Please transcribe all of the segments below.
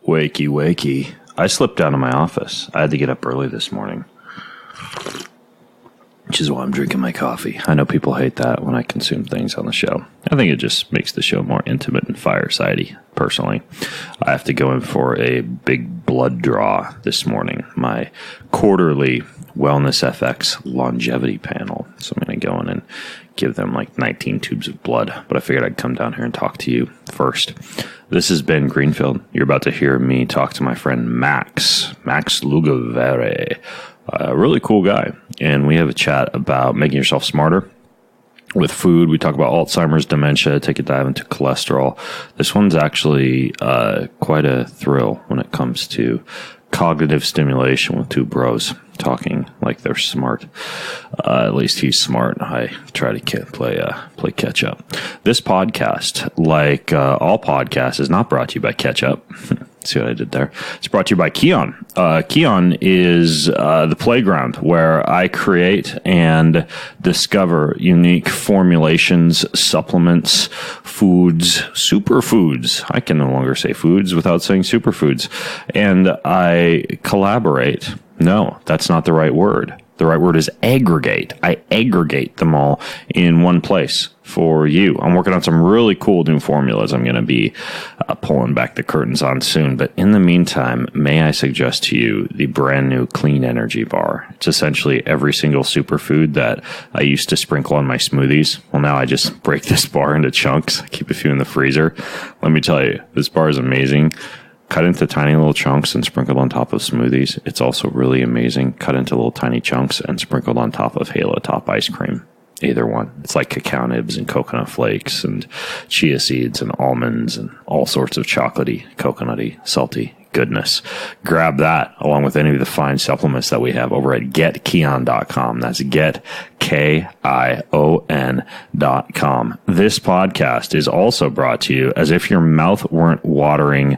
Wakey, wakey. I slipped down to my office. I had to get up early this morning, which is why I'm drinking my coffee. I know people hate that when I consume things on the show. I think it just makes the show more intimate and firesidey, personally. I have to go in for a big blood draw this morning, my quarterly Wellness FX longevity panel. So I'm going to go in and give them like 19 tubes of blood. But I figured I'd come down here and talk to you first. This is Ben Greenfield. You're about to hear me talk to my friend Max Lugavere, a really cool guy. And we have a chat about making yourself smarter with food. We talk about Alzheimer's, dementia, take a dive into cholesterol. This one's actually quite a thrill when it comes to cognitive stimulation with two bros talking like they're smart. At least he's smart. I try to play catch up. This podcast, like all podcasts, is not brought to you by Ketchup. See what I did there? It's brought to you by Kion. Kion is the playground where I create and discover unique formulations, supplements, foods, superfoods. I can no longer say foods without saying superfoods. And I collaborate. No, that's not the right word. The right word is aggregate. I aggregate them all in one place for you. I'm working on some really cool new formulas I'm going to be pulling back the curtains on soon. But in the meantime, may I suggest to you the brand new Clean Energy Bar. It's essentially every single superfood that I used to sprinkle on my smoothies. Well, now I just break this bar into chunks. I keep a few in the freezer. Let me tell you, this bar is amazing. Cut into tiny little chunks and sprinkled on top of smoothies. It's also really amazing. Cut into little tiny chunks and sprinkled on top of Halo Top ice cream. Either one. It's like cacao nibs and coconut flakes and chia seeds and almonds and all sorts of chocolatey, coconutty, salty goodness. Grab that along with any of the fine supplements that we have over at getkion.com. That's getkion.com. This podcast is also brought to you, as if your mouth weren't watering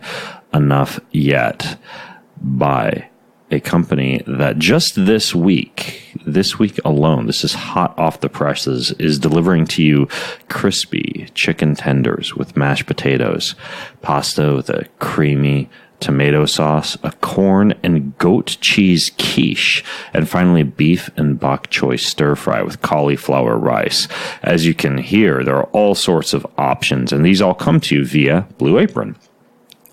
enough yet, by a company that just this week alone, this is hot off the presses, is delivering to you crispy chicken tenders with mashed potatoes, pasta with a creamy tomato sauce, a corn and goat cheese quiche, and finally beef and bok choy stir fry with cauliflower rice. As you can hear, there are all sorts of options, and these all come to you via Blue Apron.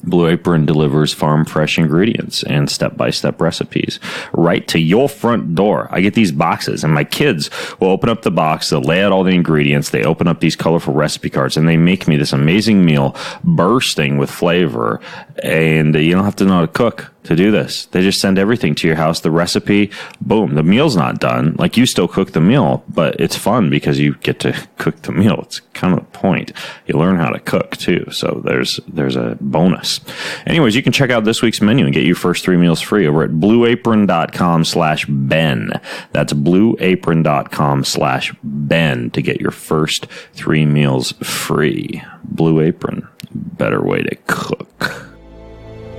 Blue Apron delivers farm fresh ingredients and step-by-step recipes right to your front door. I get these boxes, and my kids will open up the box, they'll lay out all the ingredients, they open up these colorful recipe cards, and they make me this amazing meal bursting with flavor. And you don't have to know how to cook to do this. They just send everything to your house, the recipe, boom, the meal's not done. Like, you still cook the meal, but it's fun because you get to cook the meal. It's kind of the point. You learn how to cook too, so there's a bonus. Anyways, you can check out this week's menu and get your first 3 meals free over at blueapron.com/Ben. That's blueapron.com/Ben to get your first 3 meals free. Blue Apron, better way to cook.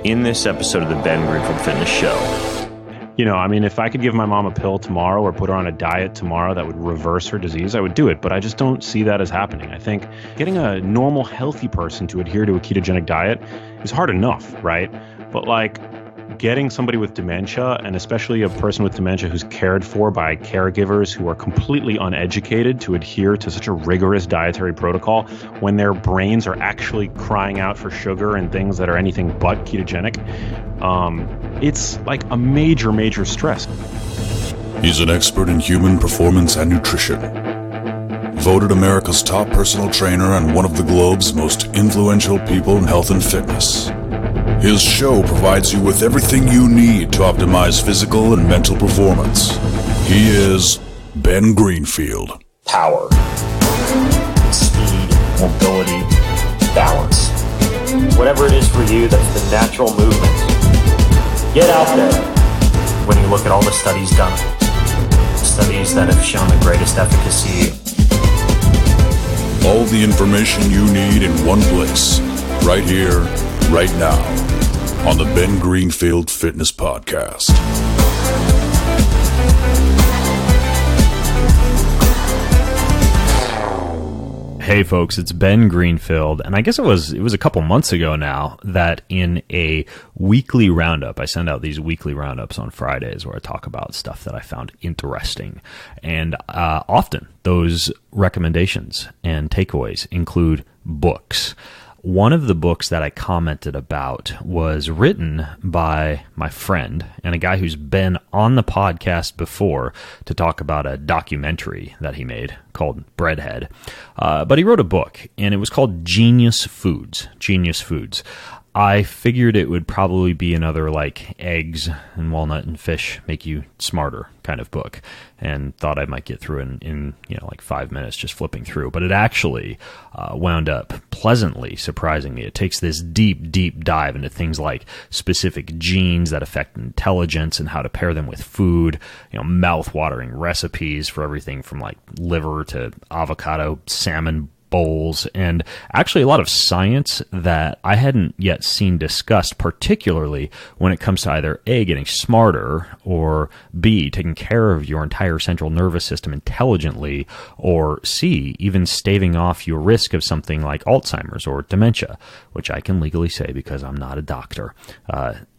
In this episode of the Ben Greenfield Fitness Show. You know, I mean, if I could give my mom a pill tomorrow or put her on a diet tomorrow that would reverse her disease, I would do it. But I just don't see that as happening. I think getting a normal, healthy person to adhere to a ketogenic diet is hard enough, right? But like getting somebody with dementia, and especially a person with dementia who's cared for by caregivers who are completely uneducated, to adhere to such a rigorous dietary protocol when their brains are actually crying out for sugar and things that are anything but ketogenic, it's like a major, major stress. He's an expert in human performance and nutrition. Voted America's top personal trainer and one of the globe's most influential people in health and fitness. His show provides you with everything you need to optimize physical and mental performance. He is Ben Greenfield. Power, speed, mobility, balance. Whatever it is for you, that's the natural movement. Get out there. When you look at all the studies done, studies that have shown the greatest efficacy. All the information you need in one place, right here, right now, on the Ben Greenfield Fitness Podcast. Hey folks, it's Ben Greenfield, and I guess it was a couple months ago now that in a weekly roundup, I send out these weekly roundups on Fridays where I talk about stuff that I found interesting, and often those recommendations and takeaways include books. One of the books that I commented about was written by my friend and a guy who's been on the podcast before to talk about a documentary that he made called Breadhead. But he wrote a book, and it was called Genius Foods. Genius Foods. I figured it would probably be another like eggs and walnut and fish make you smarter kind of book, and thought I might get through in like 5 minutes just flipping through. But it actually wound up pleasantly surprising me. It takes this deep dive into things like specific genes that affect intelligence and how to pair them with food, mouth-watering recipes for everything from like liver to avocado, salmon bowls, and actually a lot of science that I hadn't yet seen discussed, particularly when it comes to either A, getting smarter, or B, taking care of your entire central nervous system intelligently, or C, even staving off your risk of something like Alzheimer's or dementia, which I can legally say because I'm not a doctor.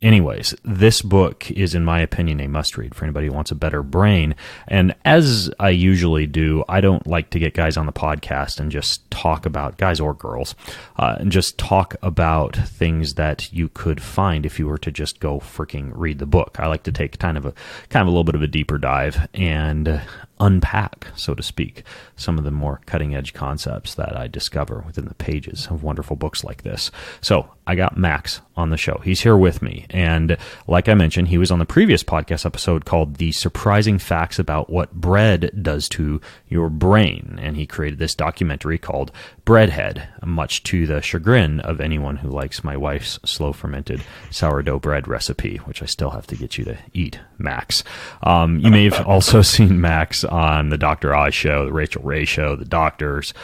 Anyways, this book is, in my opinion, a must-read for anybody who wants a better brain. And as I usually do, I don't like to get guys on the podcast and just talk about, guys or girls, and just talk about things that you could find if you were to just go freaking read the book. I like to take kind of a little bit of a deeper dive and unpack, so to speak, some of the more cutting-edge concepts that I discover within the pages of wonderful books like this. So I got Max on the show. He's here with me. And like I mentioned, he was on the previous podcast episode called The Surprising Facts About What Bread Does to Your Brain. And he created this documentary called Breadhead, much to the chagrin of anyone who likes my wife's slow-fermented sourdough bread recipe, which I still have to get you to eat, Max. You may have also seen Max on the Dr. Oz show, the Rachel Ray show, the Doctors.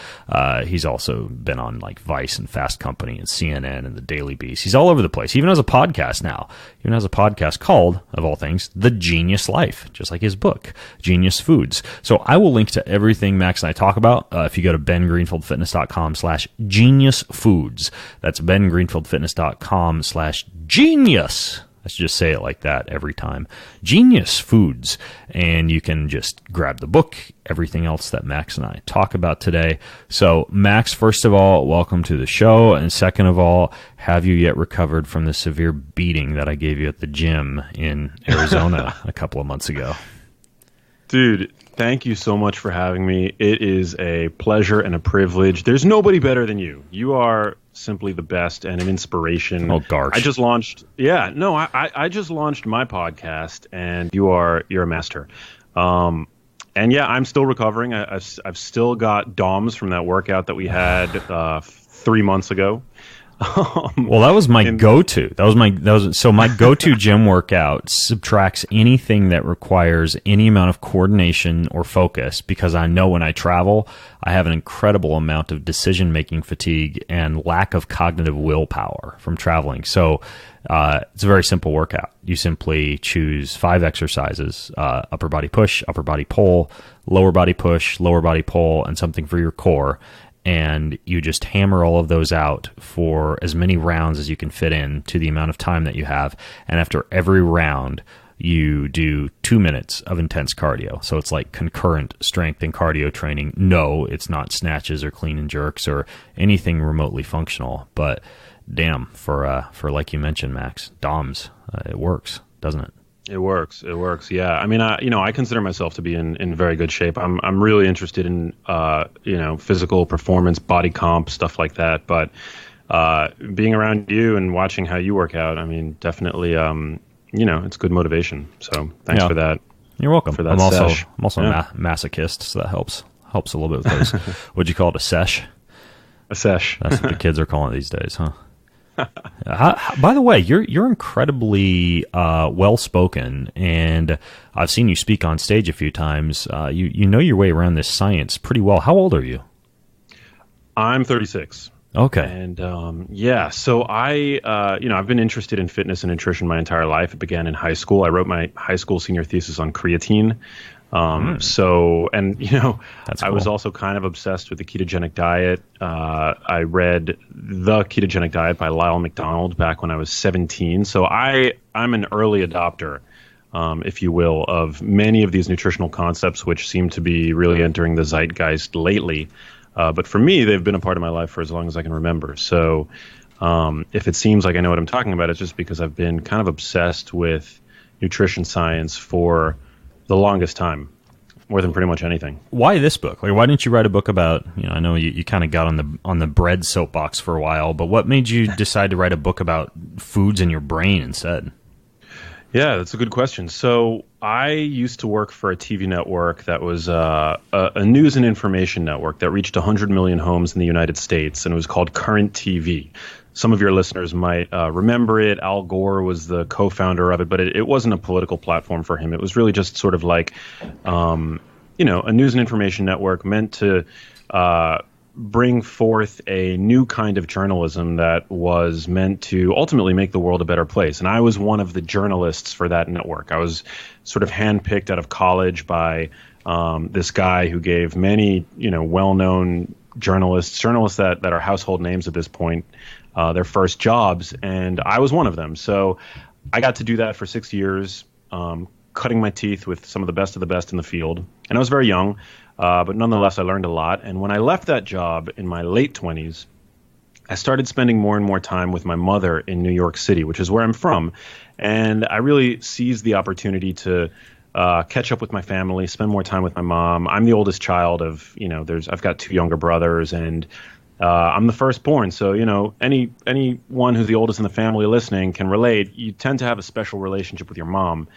He's also been on like Vice and Fast Company and CNN and the Daily Beast. He's all over the place. He even has a podcast now. He even has a podcast called, of all things, The Genius Life, just like his book, Genius Foods. So I will link to everything Max and I talk about if you go to bengreenfieldfitness.com/geniusfoods. That's bengreenfieldfitness.com/genius. I should just say it like that every time. Genius Foods. And you can just grab the book, everything else that Max and I talk about today. So, Max, first of all, welcome to the show. And second of all, have you yet recovered from the severe beating that I gave you at the gym in Arizona a couple of months ago? Dude, thank you so much for having me. It is a pleasure and a privilege. There's nobody better than you. You are simply the best and an inspiration. Oh, gosh. I just launched I just launched my podcast, and you're a master. And yeah, I'm still recovering. I've still got DOMs from that workout that we had 3 months ago. Well, that was my go-to. So my go-to gym workout subtracts anything that requires any amount of coordination or focus, because I know when I travel, I have an incredible amount of decision-making fatigue and lack of cognitive willpower from traveling. So it's a very simple workout. You simply choose 5 exercises: upper body push, upper body pull, lower body push, lower body pull, and something for your core. And you just hammer all of those out for as many rounds as you can fit in to the amount of time that you have. And after every round, you do 2 minutes of intense cardio. So it's like concurrent strength and cardio training. No, it's not snatches or clean and jerks or anything remotely functional. But damn, for like you mentioned, Max, DOMs, it works, doesn't it? It works. Yeah. I mean, I consider myself to be in very good shape. I'm really interested in, physical performance, body comp, stuff like that. But being around you and watching how you work out, I mean, definitely, it's good motivation. So thanks for that. You're welcome. For that I'm also yeah. a masochist, so that helps a little bit with those. What'd you call it? A sesh? A sesh. That's what the kids are calling it these days, huh? By the way, you're incredibly well-spoken, and I've seen you speak on stage a few times. You know your way around this science pretty well. How old are you? I'm 36. Okay. And so I've been interested in fitness and nutrition my entire life. It began in high school. I wrote my high school senior thesis on creatine. So, and That's I cool. was also kind of obsessed with the ketogenic diet. I read The Ketogenic Diet by Lyle McDonald back when I was 17. So I'm an early adopter, if you will, of many of these nutritional concepts, which seem to be really entering the zeitgeist lately. But for me, they've been a part of my life for as long as I can remember. So if it seems like I know what I'm talking about, it's just because I've been kind of obsessed with nutrition science for the longest time, more than pretty much anything. Why this book? Like, why didn't you write a book about, I know you kind of got on the bread soapbox for a while, but what made you decide to write a book about foods in your brain instead? Yeah, that's a good question. So I used to work for a TV network that was a news and information network that reached 100 million homes in the United States, and it was called Current TV. Some of your listeners might remember it. Al Gore was the co-founder of it, but it wasn't a political platform for him. It was really just sort of like, a news and information network meant to bring forth a new kind of journalism that was meant to ultimately make the world a better place. And I was one of the journalists for that network. I was sort of handpicked out of college by this guy who gave many, well-known journalists that are household names at this point, their first jobs, and I was one of them. So I got to do that for 6 years, cutting my teeth with some of the best in the field. And I was very young, but nonetheless, I learned a lot. And when I left that job in my late 20s, I started spending more and more time with my mother in New York City, which is where I'm from. And I really seized the opportunity to catch up with my family, spend more time with my mom. I'm the oldest child of, I've got two younger brothers, and I'm the firstborn, so anyone who's the oldest in the family listening can relate. You tend to have a special relationship with your mom,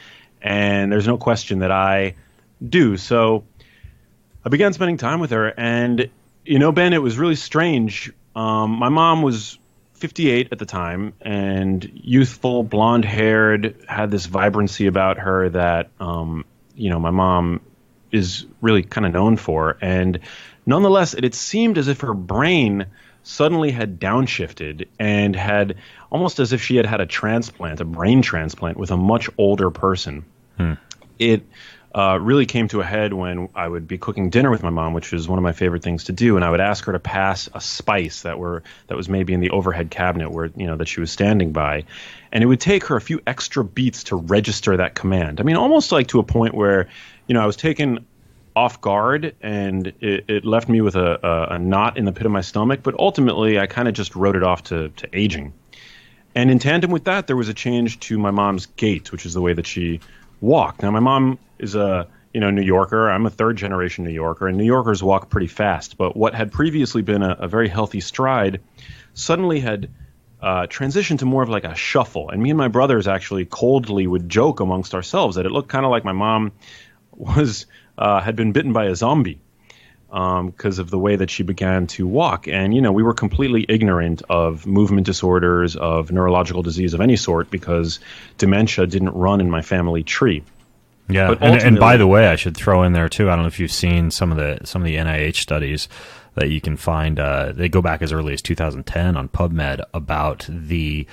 and there's no question that I do. So I began spending time with her, and Ben, it was really strange. My mom was 58 at the time, and youthful, blonde-haired, had this vibrancy about her that my mom is really kind of known for, and nonetheless, it seemed as if her brain suddenly had downshifted and had almost as if she had had a brain transplant with a much older person. It really came to a head when I would be cooking dinner with my mom, which is one of my favorite things to do, and I would ask her to pass a spice that was maybe in the overhead cabinet where that she was standing by, and it would take her a few extra beats to register that command. I mean, almost like to a point where I was taken off guard, and it left me with a knot in the pit of my stomach. But ultimately, I kind of just wrote it off to aging. And in tandem with that, there was a change to my mom's gait, which is the way that she walked. Now, my mom is a New Yorker. I'm a third-generation New Yorker, and New Yorkers walk pretty fast. But what had previously been a very healthy stride suddenly had transitioned to more of like a shuffle. And me and my brothers actually coldly would joke amongst ourselves that it looked kind of like my mom had been bitten by a zombie because of the way that she began to walk. And, we were completely ignorant of movement disorders, of neurological disease of any sort, because dementia didn't run in my family tree. Yeah, and by the way, I should throw in there, too, I don't know if you've seen some of the NIH studies that you can find. They go back as early as 2010 on PubMed about the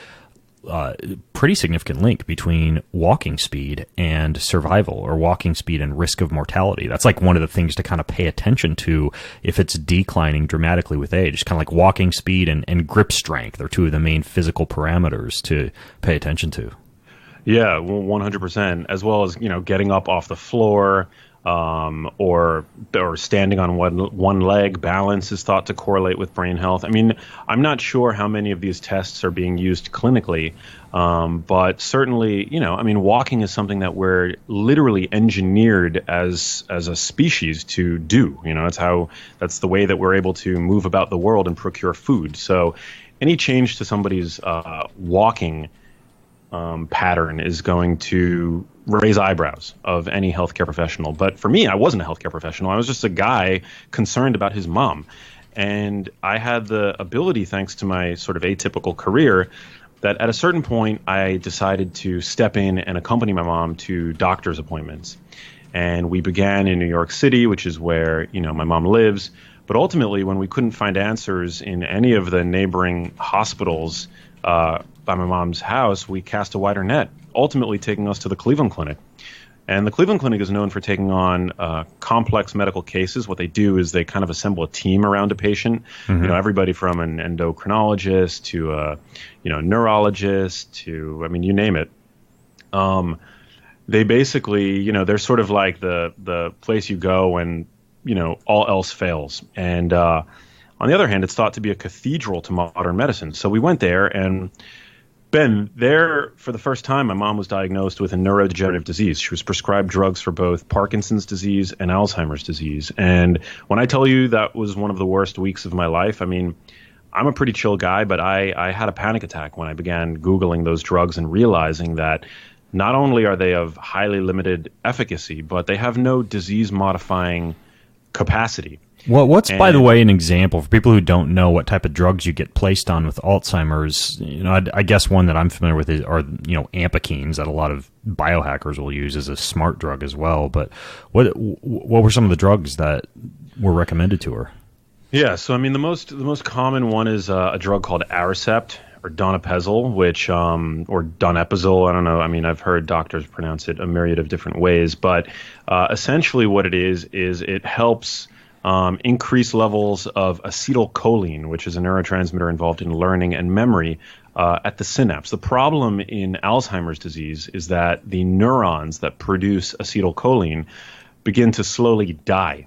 pretty significant link between walking speed and survival, or walking speed and risk of mortality. That's like one of the things to kind of pay attention to if it's declining dramatically with age. It's kind of like walking speed and grip strength are two of the main physical parameters to pay attention to. Yeah, 100%, as well as, getting up off the floor, or standing on one leg. Balance is thought to correlate with brain health. I mean, I'm not sure how many of these tests are being used clinically, but certainly, walking is something that we're literally engineered as a species to do. That's the way that we're able to move about the world and procure food. So any change to somebody's walking pattern is going to raise eyebrows of any healthcare professional. But for me, I wasn't a healthcare professional. I was just a guy concerned about his mom. And I had the ability, thanks to my sort of atypical career, that at a certain point, I decided to step in and accompany my mom to doctor's appointments. And we began in New York City, which is where, my mom lives. But ultimately, when we couldn't find answers in any of the neighboring hospitals by my mom's house, we cast a wider net, ultimately taking us to the Cleveland Clinic. And the Cleveland Clinic is known for taking on complex medical cases. What they do is they kind of assemble a team around a patient. Mm-hmm. Everybody from an endocrinologist to a neurologist to, I mean, you name it. They basically, they're sort of like the place you go when, all else fails. And on the other hand, it's thought to be a cathedral to modern medicine. So we went there, and Ben, there for the first time, my mom was diagnosed with a neurodegenerative disease. She was prescribed drugs for both Parkinson's disease and Alzheimer's disease. And when I tell you that was one of the worst weeks of my life, I mean, I'm a pretty chill guy, but I had a panic attack when I began Googling those drugs and realizing that not only are they of highly limited efficacy, but they have no disease-modifying capacity. Well, by the way, an example for people who don't know what type of drugs you get placed on with Alzheimer's? I guess one that I'm familiar with are ampakines that a lot of biohackers will use as a smart drug as well. But what were some of the drugs that were recommended to her? Yeah, so I mean the most common one is a drug called Aricept or donepezil, which or donepezil. I don't know. I mean, I've heard doctors pronounce it a myriad of different ways, but essentially what it is it helps increase levels of acetylcholine, which is a neurotransmitter involved in learning and memory at the synapse. The problem in Alzheimer's disease is that the neurons that produce acetylcholine begin to slowly die.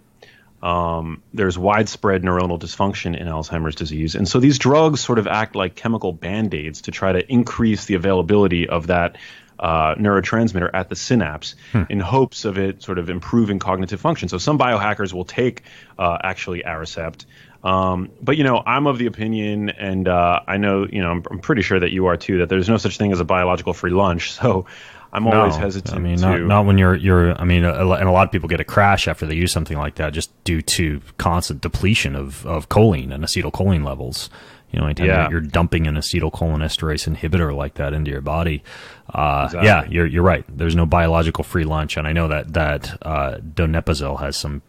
There's widespread neuronal dysfunction in Alzheimer's disease. And so these drugs sort of act like chemical band-aids to try to increase the availability of that neurotransmitter at the synapse in hopes of it sort of improving cognitive function. So some biohackers will take actually Aricept. But, I'm of the opinion, and I know, I'm pretty sure that you are too, that there's no such thing as a biological free lunch. So I'm always hesitant. I mean, not when you're. I mean, and a lot of people get a crash after they use something like that, just due to constant depletion of choline and acetylcholine levels. Anytime you're dumping an acetylcholinesterase inhibitor like that into your body, Exactly. Yeah, you're right. There's no biological free lunch, and I know that donepezil has some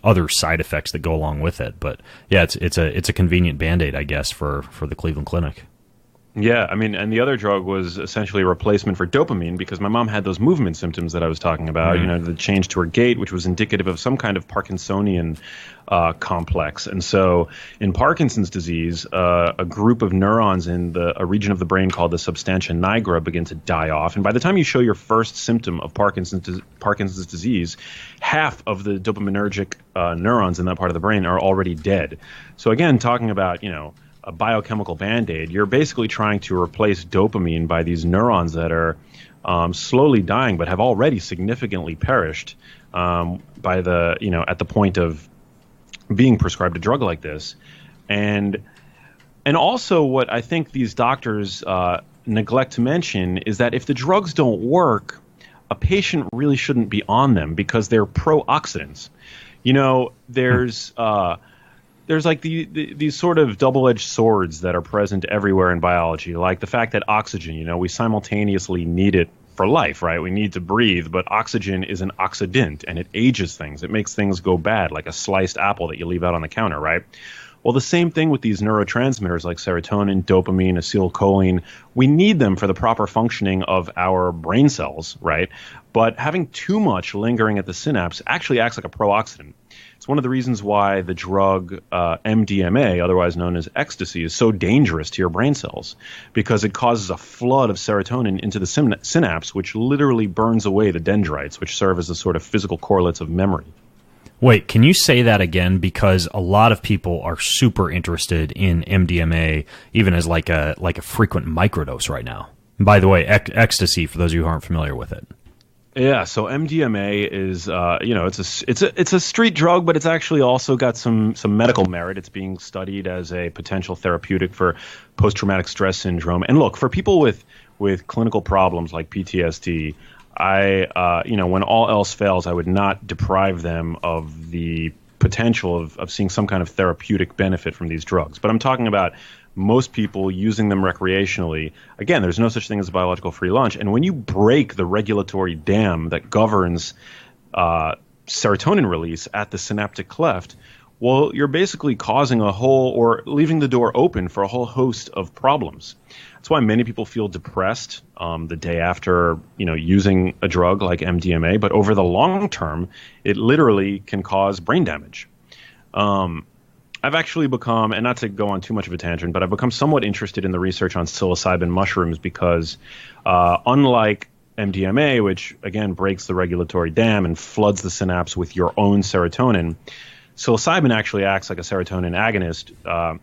other side effects that go along with it. But yeah, it's a convenient Band-Aid, I guess, for the Cleveland Clinic. Yeah, I mean, and the other drug was essentially a replacement for dopamine because my mom had those movement symptoms that I was talking about, the change to her gait, which was indicative of some kind of Parkinsonian complex. And so in Parkinson's disease, a group of neurons in a region of the brain called the substantia nigra begin to die off. And by the time you show your first symptom of Parkinson's disease, half of the dopaminergic neurons in that part of the brain are already dead. So again, talking about, a biochemical Band-Aid, you're basically trying to replace dopamine by these neurons that are slowly dying but have already significantly perished by at the point of being prescribed a drug like this. And also what I think these doctors neglect to mention is that if the drugs don't work, a patient really shouldn't be on them because they're pro-oxidants. There's like these sort of double-edged swords that are present everywhere in biology, like the fact that oxygen, we simultaneously need it for life, right? We need to breathe, but oxygen is an oxidant, and it ages things. It makes things go bad, like a sliced apple that you leave out on the counter, right? Well, the same thing with these neurotransmitters like serotonin, dopamine, acetylcholine. We need them for the proper functioning of our brain cells, right? But having too much lingering at the synapse actually acts like a pro-oxidant. It's one of the reasons why the drug MDMA, otherwise known as ecstasy, is so dangerous to your brain cells, because it causes a flood of serotonin into the synapse, which literally burns away the dendrites, which serve as the sort of physical correlates of memory. Wait, can you say that again? Because a lot of people are super interested in MDMA, even as like a frequent microdose right now. And by the way, ecstasy, for those of you who aren't familiar with it. Yeah, so MDMA is, it's a street drug, but it's actually also got some medical merit. It's being studied as a potential therapeutic for post-traumatic stress syndrome. And look, for people with clinical problems like PTSD, when all else fails, I would not deprive them of the potential of seeing some kind of therapeutic benefit from these drugs. But I'm talking about most people using them recreationally. Again, there's no such thing as a biological free lunch. And when you break the regulatory dam that governs serotonin release at the synaptic cleft, well, you're basically causing a whole, or leaving the door open for a whole host of problems. That's why many people feel depressed the day after, using a drug like MDMA. But over the long term, it literally can cause brain damage. I've actually become, and not to go on too much of a tangent, but I've become somewhat interested in the research on psilocybin mushrooms because unlike MDMA, which again breaks the regulatory dam and floods the synapse with your own serotonin, psilocybin actually acts like a serotonin agonist,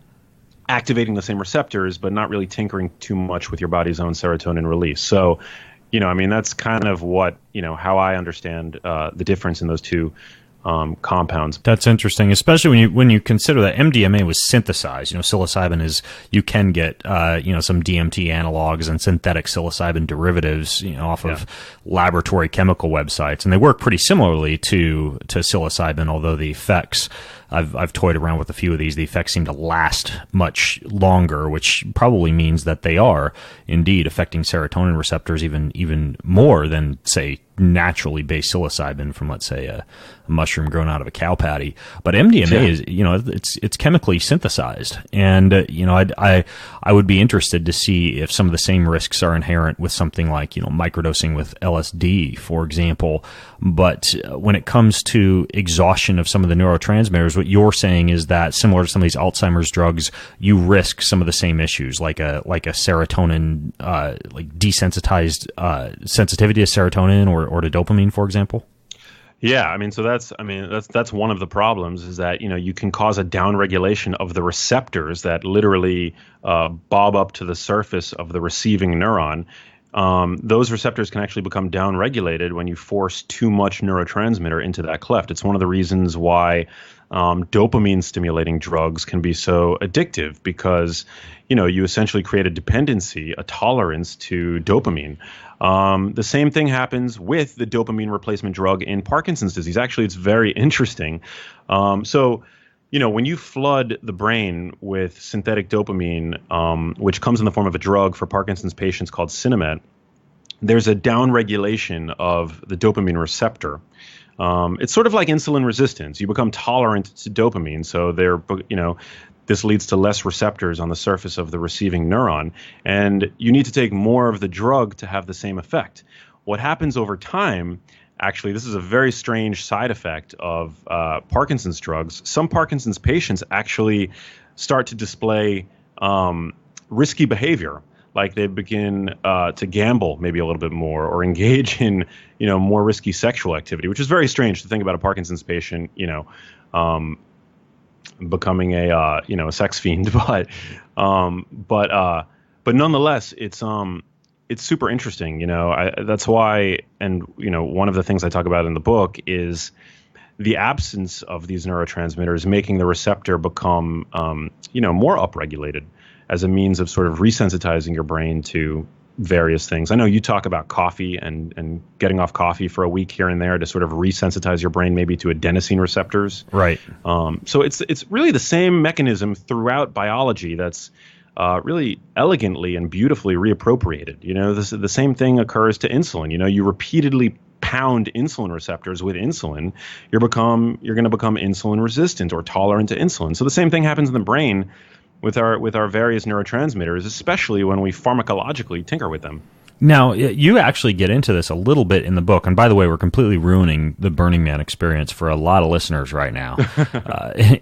activating the same receptors, but not really tinkering too much with your body's own serotonin release. So, that's kind of what, how I understand the difference in those two compounds. That's interesting, especially when you consider that MDMA was synthesized. Psilocybin is, you can get some DMT analogs and synthetic psilocybin derivatives off of laboratory chemical websites, and they work pretty similarly to psilocybin, although the effects, I've toyed around with a few of these. The effects seem to last much longer, which probably means that they are indeed affecting serotonin receptors even more than, say, naturally based psilocybin from, let's say, a mushroom grown out of a cow patty. But MDMA is, it's chemically synthesized, and I would be interested to see if some of the same risks are inherent with something like microdosing with LSD, for example. But when it comes to exhaustion of some of the neurotransmitters, what you're saying is that similar to some of these Alzheimer's drugs, you risk some of the same issues, like a serotonin, like desensitized sensitivity to serotonin or to dopamine, for example. Yeah, so that's one of the problems, is that you can cause a downregulation of the receptors that literally bob up to the surface of the receiving neuron. Those receptors can actually become downregulated when you force too much neurotransmitter into that cleft. It's one of the reasons why dopamine stimulating drugs can be so addictive, because you essentially create a dependency, a tolerance to dopamine. The same thing happens with the dopamine replacement drug in Parkinson's disease. Actually, it's very interesting. So when you flood the brain with synthetic dopamine, which comes in the form of a drug for Parkinson's patients called Sinemet, there's a downregulation of the dopamine receptor. It's sort of like insulin resistance. You become tolerant to dopamine, so this leads to less receptors on the surface of the receiving neuron, and you need to take more of the drug to have the same effect. What happens over time, actually, this is a very strange side effect of Parkinson's drugs. Some Parkinson's patients actually start to display risky behavior, like they begin to gamble maybe a little bit more, or engage in more risky sexual activity, which is very strange to think about a Parkinson's patient becoming a sex fiend, but nonetheless, it's super interesting. That's why, and one of the things I talk about in the book is the absence of these neurotransmitters making the receptor become more upregulated as a means of sort of resensitizing your brain to various things. I know you talk about coffee and getting off coffee for a week here and there to sort of resensitize your brain maybe to adenosine receptors. Right. So it's really the same mechanism throughout biology that's really elegantly and beautifully reappropriated. The same thing occurs to insulin. You repeatedly pound insulin receptors with insulin, you're going to become insulin resistant or tolerant to insulin. So the same thing happens in the brain with our various neurotransmitters, especially when we pharmacologically tinker with them. Now, you actually get into this a little bit in the book, and by the way, we're completely ruining the Burning Man experience for a lot of listeners right now.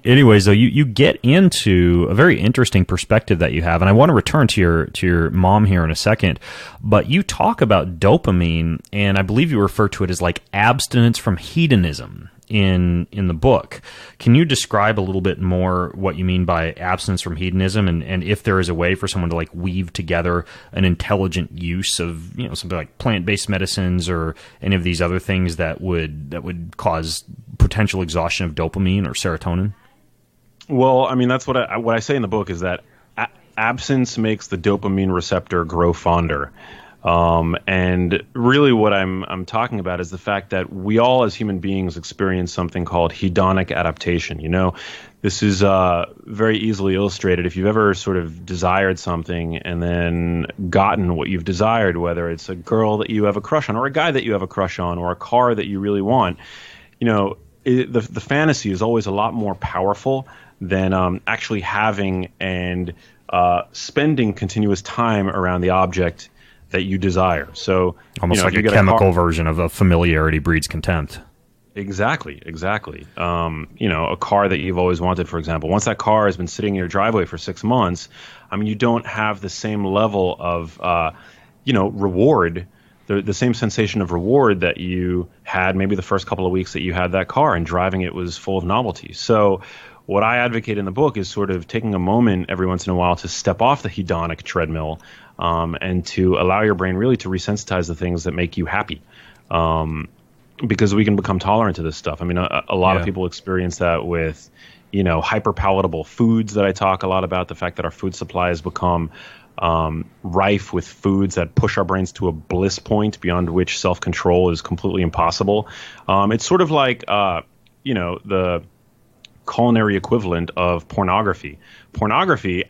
Anyways, though, you get into a very interesting perspective that you have, and I want to return to your mom here in a second, but you talk about dopamine, and I believe you refer to it as like abstinence from hedonism in the book. Can you describe a little bit more what you mean by abstinence from hedonism, and if there is a way for someone to like weave together an intelligent use of something like plant-based medicines or any of these other things that would cause potential exhaustion of dopamine or serotonin? Well, that's what I say in the book, is that absence makes the dopamine receptor grow fonder. And really what I'm talking about is the fact that we all as human beings experience something called hedonic adaptation. This is very easily illustrated if you've ever sort of desired something and then gotten what you've desired, whether it's a girl that you have a crush on or a guy that you have a crush on or a car that you really want. the fantasy is always a lot more powerful than actually having and spending continuous time around the object that you desire. So almost like a chemical version of a familiarity breeds contempt. Exactly. A car that you've always wanted, for example, once that car has been sitting in your driveway for 6 months, I mean, you don't have the same level of, reward, the same sensation of reward that you had maybe the first couple of weeks that you had that car, and driving it was full of novelty. So what I advocate in the book is sort of taking a moment every once in a while to step off the hedonic treadmill, and to allow your brain really to resensitize the things that make you happy. Because we can become tolerant to this stuff. I mean, a lot of people experience that with, hyper palatable foods that I talk a lot about, the fact that our food supply has become rife with foods that push our brains to a bliss point beyond which self-control is completely impossible. It's sort of like, the culinary equivalent of pornography.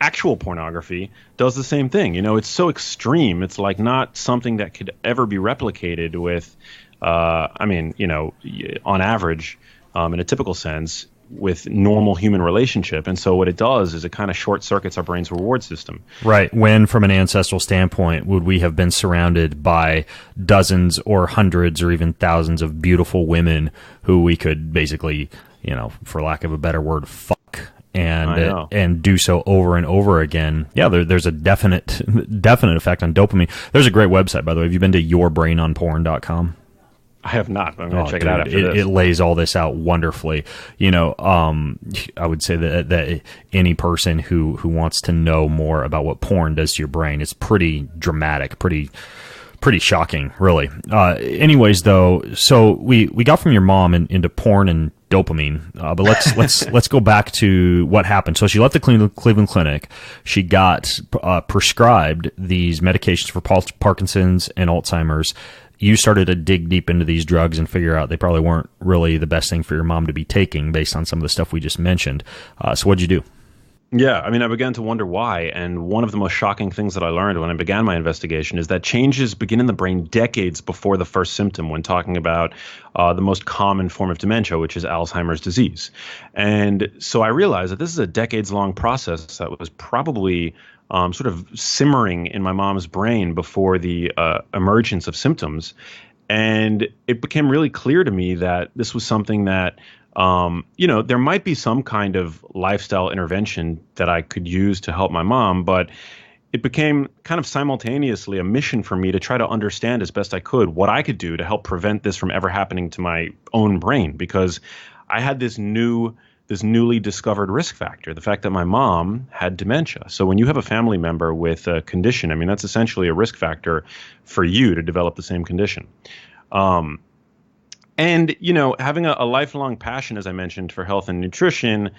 Actual pornography, does the same thing. It's so extreme. It's like not something that could ever be replicated with, on average, in a typical sense, with normal human relationship. And so what it does is it kind of short circuits our brain's reward system. Right. When, from an ancestral standpoint, would we have been surrounded by dozens or hundreds or even thousands of beautiful women who we could basically, for lack of a better word, fuck and do so over and over again? Yeah, there's a definite effect on dopamine. There's a great website, by the way. Have you been to yourbrainonporn.com? I have not, but I'm going to check it out after this. It lays all this out wonderfully. I would say that any person who wants to know more about what porn does to your brain, it's pretty dramatic, pretty shocking, really. Anyways, though, so we got from your mom into porn and dopamine, but let's go back to what happened. So she left the Cleveland Clinic. She got prescribed these medications for Parkinson's and Alzheimer's. You started to dig deep into these drugs and figure out they probably weren't really the best thing for your mom to be taking based on some of the stuff we just mentioned. So what'd you do? Yeah, I mean, I began to wonder why, and one of the most shocking things that I learned when I began my investigation is that changes begin in the brain decades before the first symptom when talking about the most common form of dementia, which is Alzheimer's disease. And so I realized that this is a decades-long process that was probably sort of simmering in my mom's brain before the emergence of symptoms. And it became really clear to me that this was something that there might be some kind of lifestyle intervention that I could use to help my mom, but it became kind of simultaneously a mission for me to try to understand as best I could what I could do to help prevent this from ever happening to my own brain, because I had this newly discovered risk factor, the fact that my mom had dementia. So when you have a family member with a condition, I mean, that's essentially a risk factor for you to develop the same condition. And, having a lifelong passion, as I mentioned, for health and nutrition,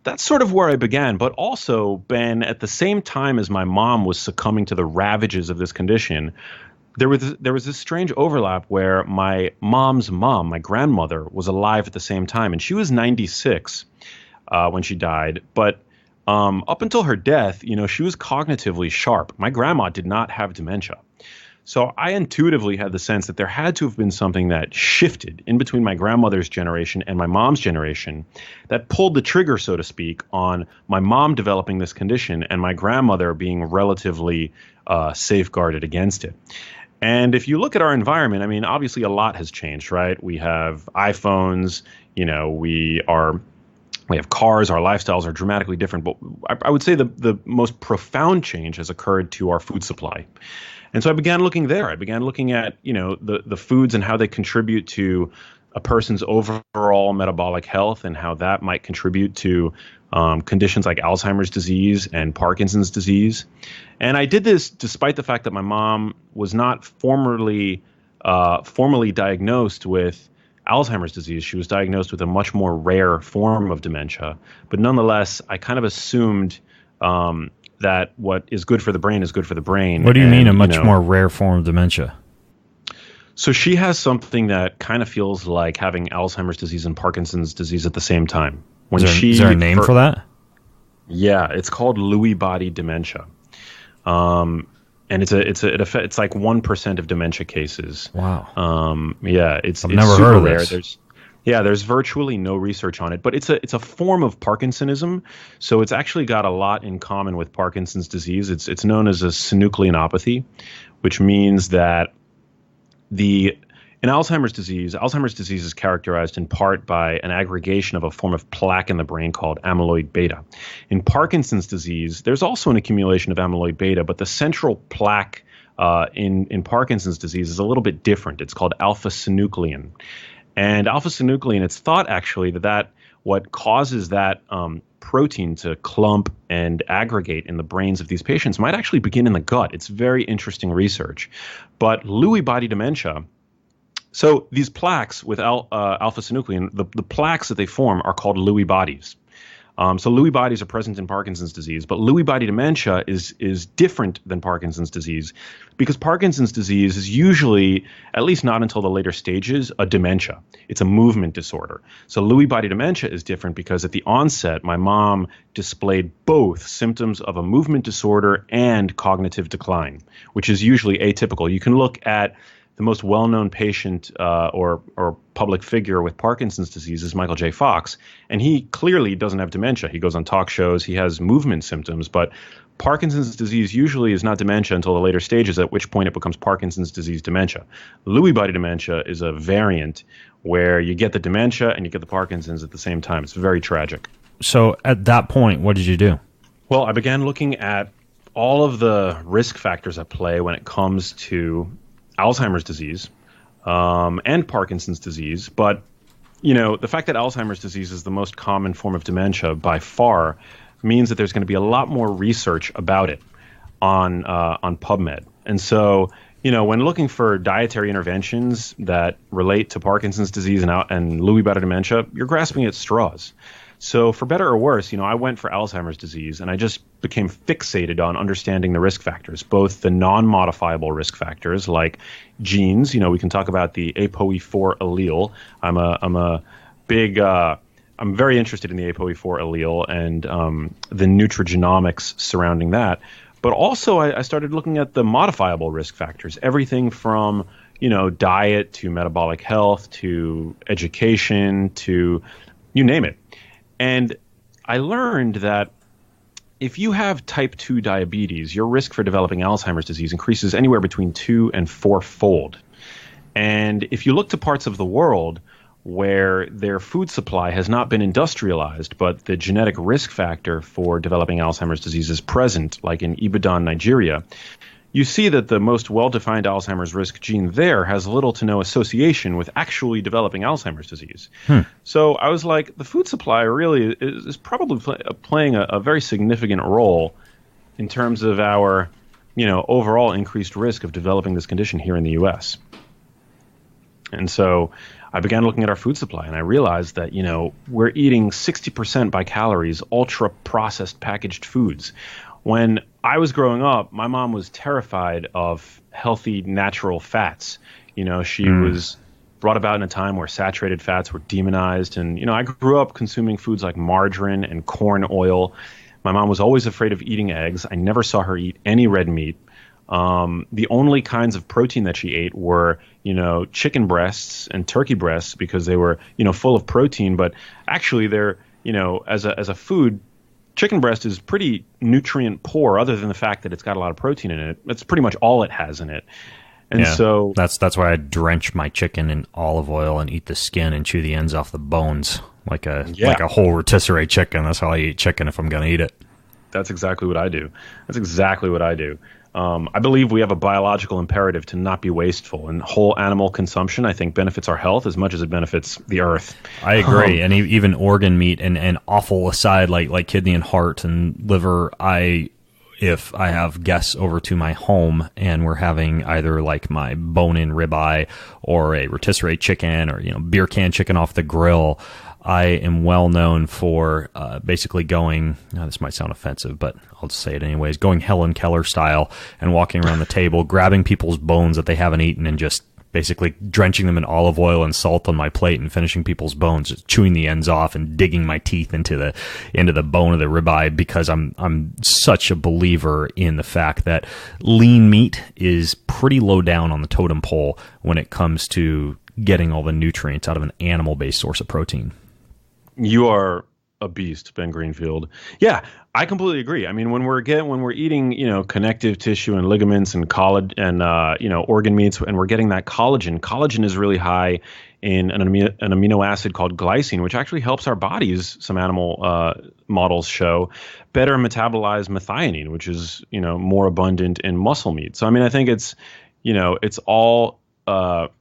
that's sort of where I began. But also, Ben, at the same time as my mom was succumbing to the ravages of this condition, there was this strange overlap where my mom's mom, my grandmother, was alive at the same time. And she was 96 when she died. But up until her death, she was cognitively sharp. My grandma did not have dementia. So I intuitively had the sense that there had to have been something that shifted in between my grandmother's generation and my mom's generation that pulled the trigger, so to speak, on my mom developing this condition and my grandmother being relatively safeguarded against it. And if you look at our environment, I mean, obviously a lot has changed, right? We have iPhones, we have cars, our lifestyles are dramatically different. But I would say the most profound change has occurred to our food supply. And so I began looking there. I began looking at, the foods and how they contribute to a person's overall metabolic health and how that might contribute to conditions like Alzheimer's disease and Parkinson's disease. And I did this despite the fact that my mom was not formally diagnosed with Alzheimer's disease. She was diagnosed with a much more rare form of dementia. But nonetheless, I kind of assumed that what is good for the brain is good for the brain. What do you mean a much more rare form of dementia? So she has something that kind of feels like having Alzheimer's disease and Parkinson's disease at the same time. Is there a name for that? Yeah, it's called Lewy body dementia. And it's like 1% of dementia cases. Wow. Yeah, it's never super heard of rare. this. Yeah, there's virtually no research on it, but it's a form of Parkinsonism, so it's actually got a lot in common with Parkinson's disease. It's known as a synucleinopathy, which means that in Alzheimer's disease is characterized in part by an aggregation of a form of plaque in the brain called amyloid beta. In Parkinson's disease, there's also an accumulation of amyloid beta, but the central plaque in Parkinson's disease is a little bit different. It's called alpha-synuclein. And alpha-synuclein, it's thought actually that what causes that protein to clump and aggregate in the brains of these patients might actually begin in the gut. It's very interesting research. But Lewy body dementia, so these plaques with alpha-synuclein, the plaques that they form are called Lewy bodies. So Lewy bodies are present in Parkinson's disease, but Lewy body dementia is different than Parkinson's disease because Parkinson's disease is usually, at least not until the later stages, a dementia. It's a movement disorder. So Lewy body dementia is different because at the onset, my mom displayed both symptoms of a movement disorder and cognitive decline, which is usually atypical. You can look at the most well-known patient or public figure with Parkinson's disease is Michael J. Fox, and he clearly doesn't have dementia. He goes on talk shows, he has movement symptoms, but Parkinson's disease usually is not dementia until the later stages, at which point it becomes Parkinson's disease dementia. Lewy body dementia is a variant where you get the dementia and you get the Parkinson's at the same time. It's very tragic. So at that point, what did you do? Well, I began looking at all of the risk factors at play when it comes to Alzheimer's disease and Parkinson's disease. But, the fact that Alzheimer's disease is the most common form of dementia by far means that there's going to be a lot more research about it on PubMed. And so, when looking for dietary interventions that relate to Parkinson's disease and Lewy body dementia, you're grasping at straws. So for better or worse, I went for Alzheimer's disease and I just became fixated on understanding the risk factors, both the non-modifiable risk factors like genes. We can talk about the ApoE4 allele. I'm very interested in the ApoE4 allele and the nutrigenomics surrounding that. But also I started looking at the modifiable risk factors, everything from diet to metabolic health to education to you name it. And I learned that if you have type 2 diabetes, your risk for developing Alzheimer's disease increases anywhere between 2 and 4-fold. And if you look to parts of the world where their food supply has not been industrialized, but the genetic risk factor for developing Alzheimer's disease is present, like in Ibadan, Nigeria, you see that the most well-defined Alzheimer's risk gene there has little to no association with actually developing Alzheimer's disease. So I was like, the food supply really is probably playing a very significant role in terms of our, overall increased risk of developing this condition here in the U.S. And so I began looking at our food supply, and I realized that, we're eating 60% by calories, ultra-processed packaged foods. When I was growing up, my mom was terrified of healthy, natural fats. She was brought about in a time where saturated fats were demonized. And, I grew up consuming foods like margarine and corn oil. My mom was always afraid of eating eggs. I never saw her eat any red meat. The only kinds of protein that she ate were, chicken breasts and turkey breasts because they were, full of protein. But actually they're, as a food, chicken breast is pretty nutrient poor other than the fact that it's got a lot of protein in it. That's pretty much all it has in it. And so that's why I drench my chicken in olive oil and eat the skin and chew the ends off the bones like a whole rotisserie chicken. That's how I eat chicken if I'm going to eat it. That's exactly what I do. I believe we have a biological imperative to not be wasteful, and whole animal consumption, I think, benefits our health as much as it benefits the earth. I agree. And even organ meat and offal aside, like kidney and heart and liver, if I have guests over to my home and we're having either like my bone-in ribeye or a rotisserie chicken or beer can chicken off the grill, I am well known for basically going, this might sound offensive, but I'll just say it anyways, going Helen Keller style and walking around the table, grabbing people's bones that they haven't eaten and just basically drenching them in olive oil and salt on my plate and finishing people's bones, just chewing the ends off and digging my teeth into the bone of the ribeye because I'm such a believer in the fact that lean meat is pretty low down on the totem pole when it comes to getting all the nutrients out of an animal-based source of protein. You are a beast, Ben Greenfield. Yeah, I completely agree. I mean, when we're eating, connective tissue and ligaments and collagen and organ meats, and we're getting that collagen is really high in an amino acid called glycine, which actually helps our bodies, some animal models show, better metabolize methionine, which is, more abundant in muscle meat. So, I mean, I think it's all about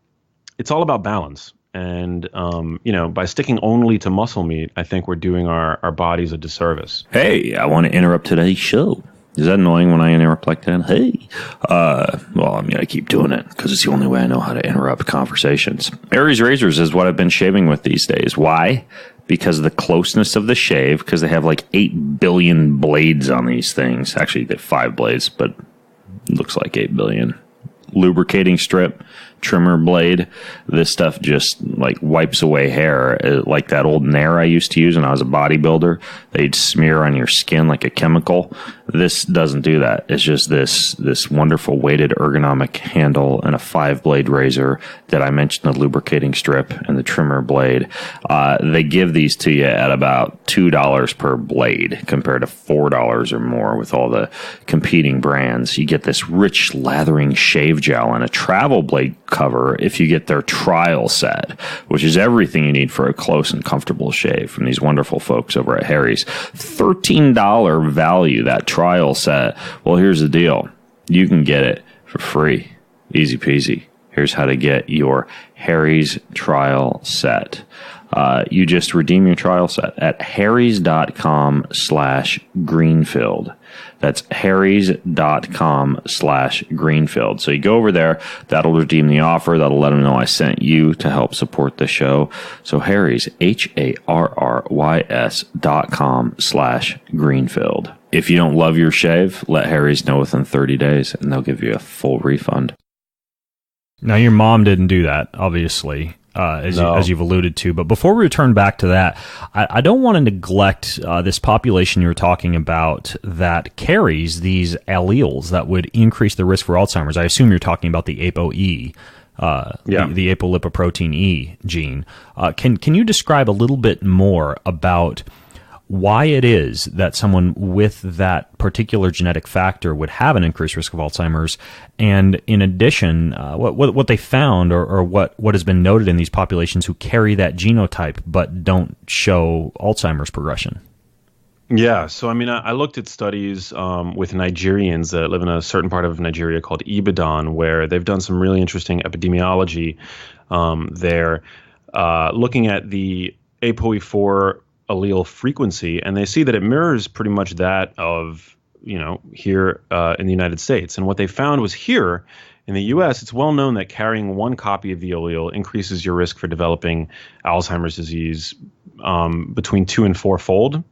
balance. And, by sticking only to muscle meat, I think we're doing our bodies a disservice. Hey, I want to interrupt today's show. Is that annoying when I interrupt like that? Hey. Well, I'm going to keep doing it because it's the only way I know how to interrupt conversations. Aries razors is what I've been shaving with these days. Why? Because of the closeness of the shave, because they have like 8 billion blades on these things. Actually, they have 5 blades, but it looks like 8 billion. Lubricating strip, trimmer blade. This stuff just like wipes away hair, like that old Nair I used to use when I was a bodybuilder. They'd smear on your skin like a chemical. This doesn't do that. It's just this wonderful weighted ergonomic handle and a 5-blade razor that I mentioned, the lubricating strip and the trimmer blade. They give these to you at about $2 per blade compared to $4 or more with all the competing brands. You get this rich lathering shave gel and a travel blade cover if you get their trial set, which is everything you need for a close and comfortable shave from these wonderful folks over at Harry's. $13 value, that trial set. Well, here's the deal. You can get it for free. Easy peasy. Here's how to get your Harry's trial set. You just redeem your trial set at harrys.com/greenfield. That's harrys.com/greenfield. So you go over there, that'll redeem the offer. That'll let them know I sent you to help support the show. So Harrys, HARRYS.com/greenfield. If you don't love your shave, let Harrys know within 30 days and they'll give you a full refund. Now, your mom didn't do that, obviously. As you've alluded to. But before we return back to that, I don't want to neglect this population you were talking about that carries these alleles that would increase the risk for Alzheimer's. I assume you're talking about the ApoE, the apolipoprotein E gene. Can you describe a little bit more about why it is that someone with that particular genetic factor would have an increased risk of Alzheimer's, and in addition, what they found or what has been noted in these populations who carry that genotype but don't show Alzheimer's progression? Yeah, so I mean, I looked at studies with Nigerians that live in a certain part of Nigeria called Ibadan, where they've done some really interesting epidemiology there, looking at the ApoE4 allele frequency, and they see that it mirrors pretty much that of, here in the United States. And what they found was here in the U.S., it's well known that carrying one copy of the allele increases your risk for developing Alzheimer's disease between 2- and 4-fold.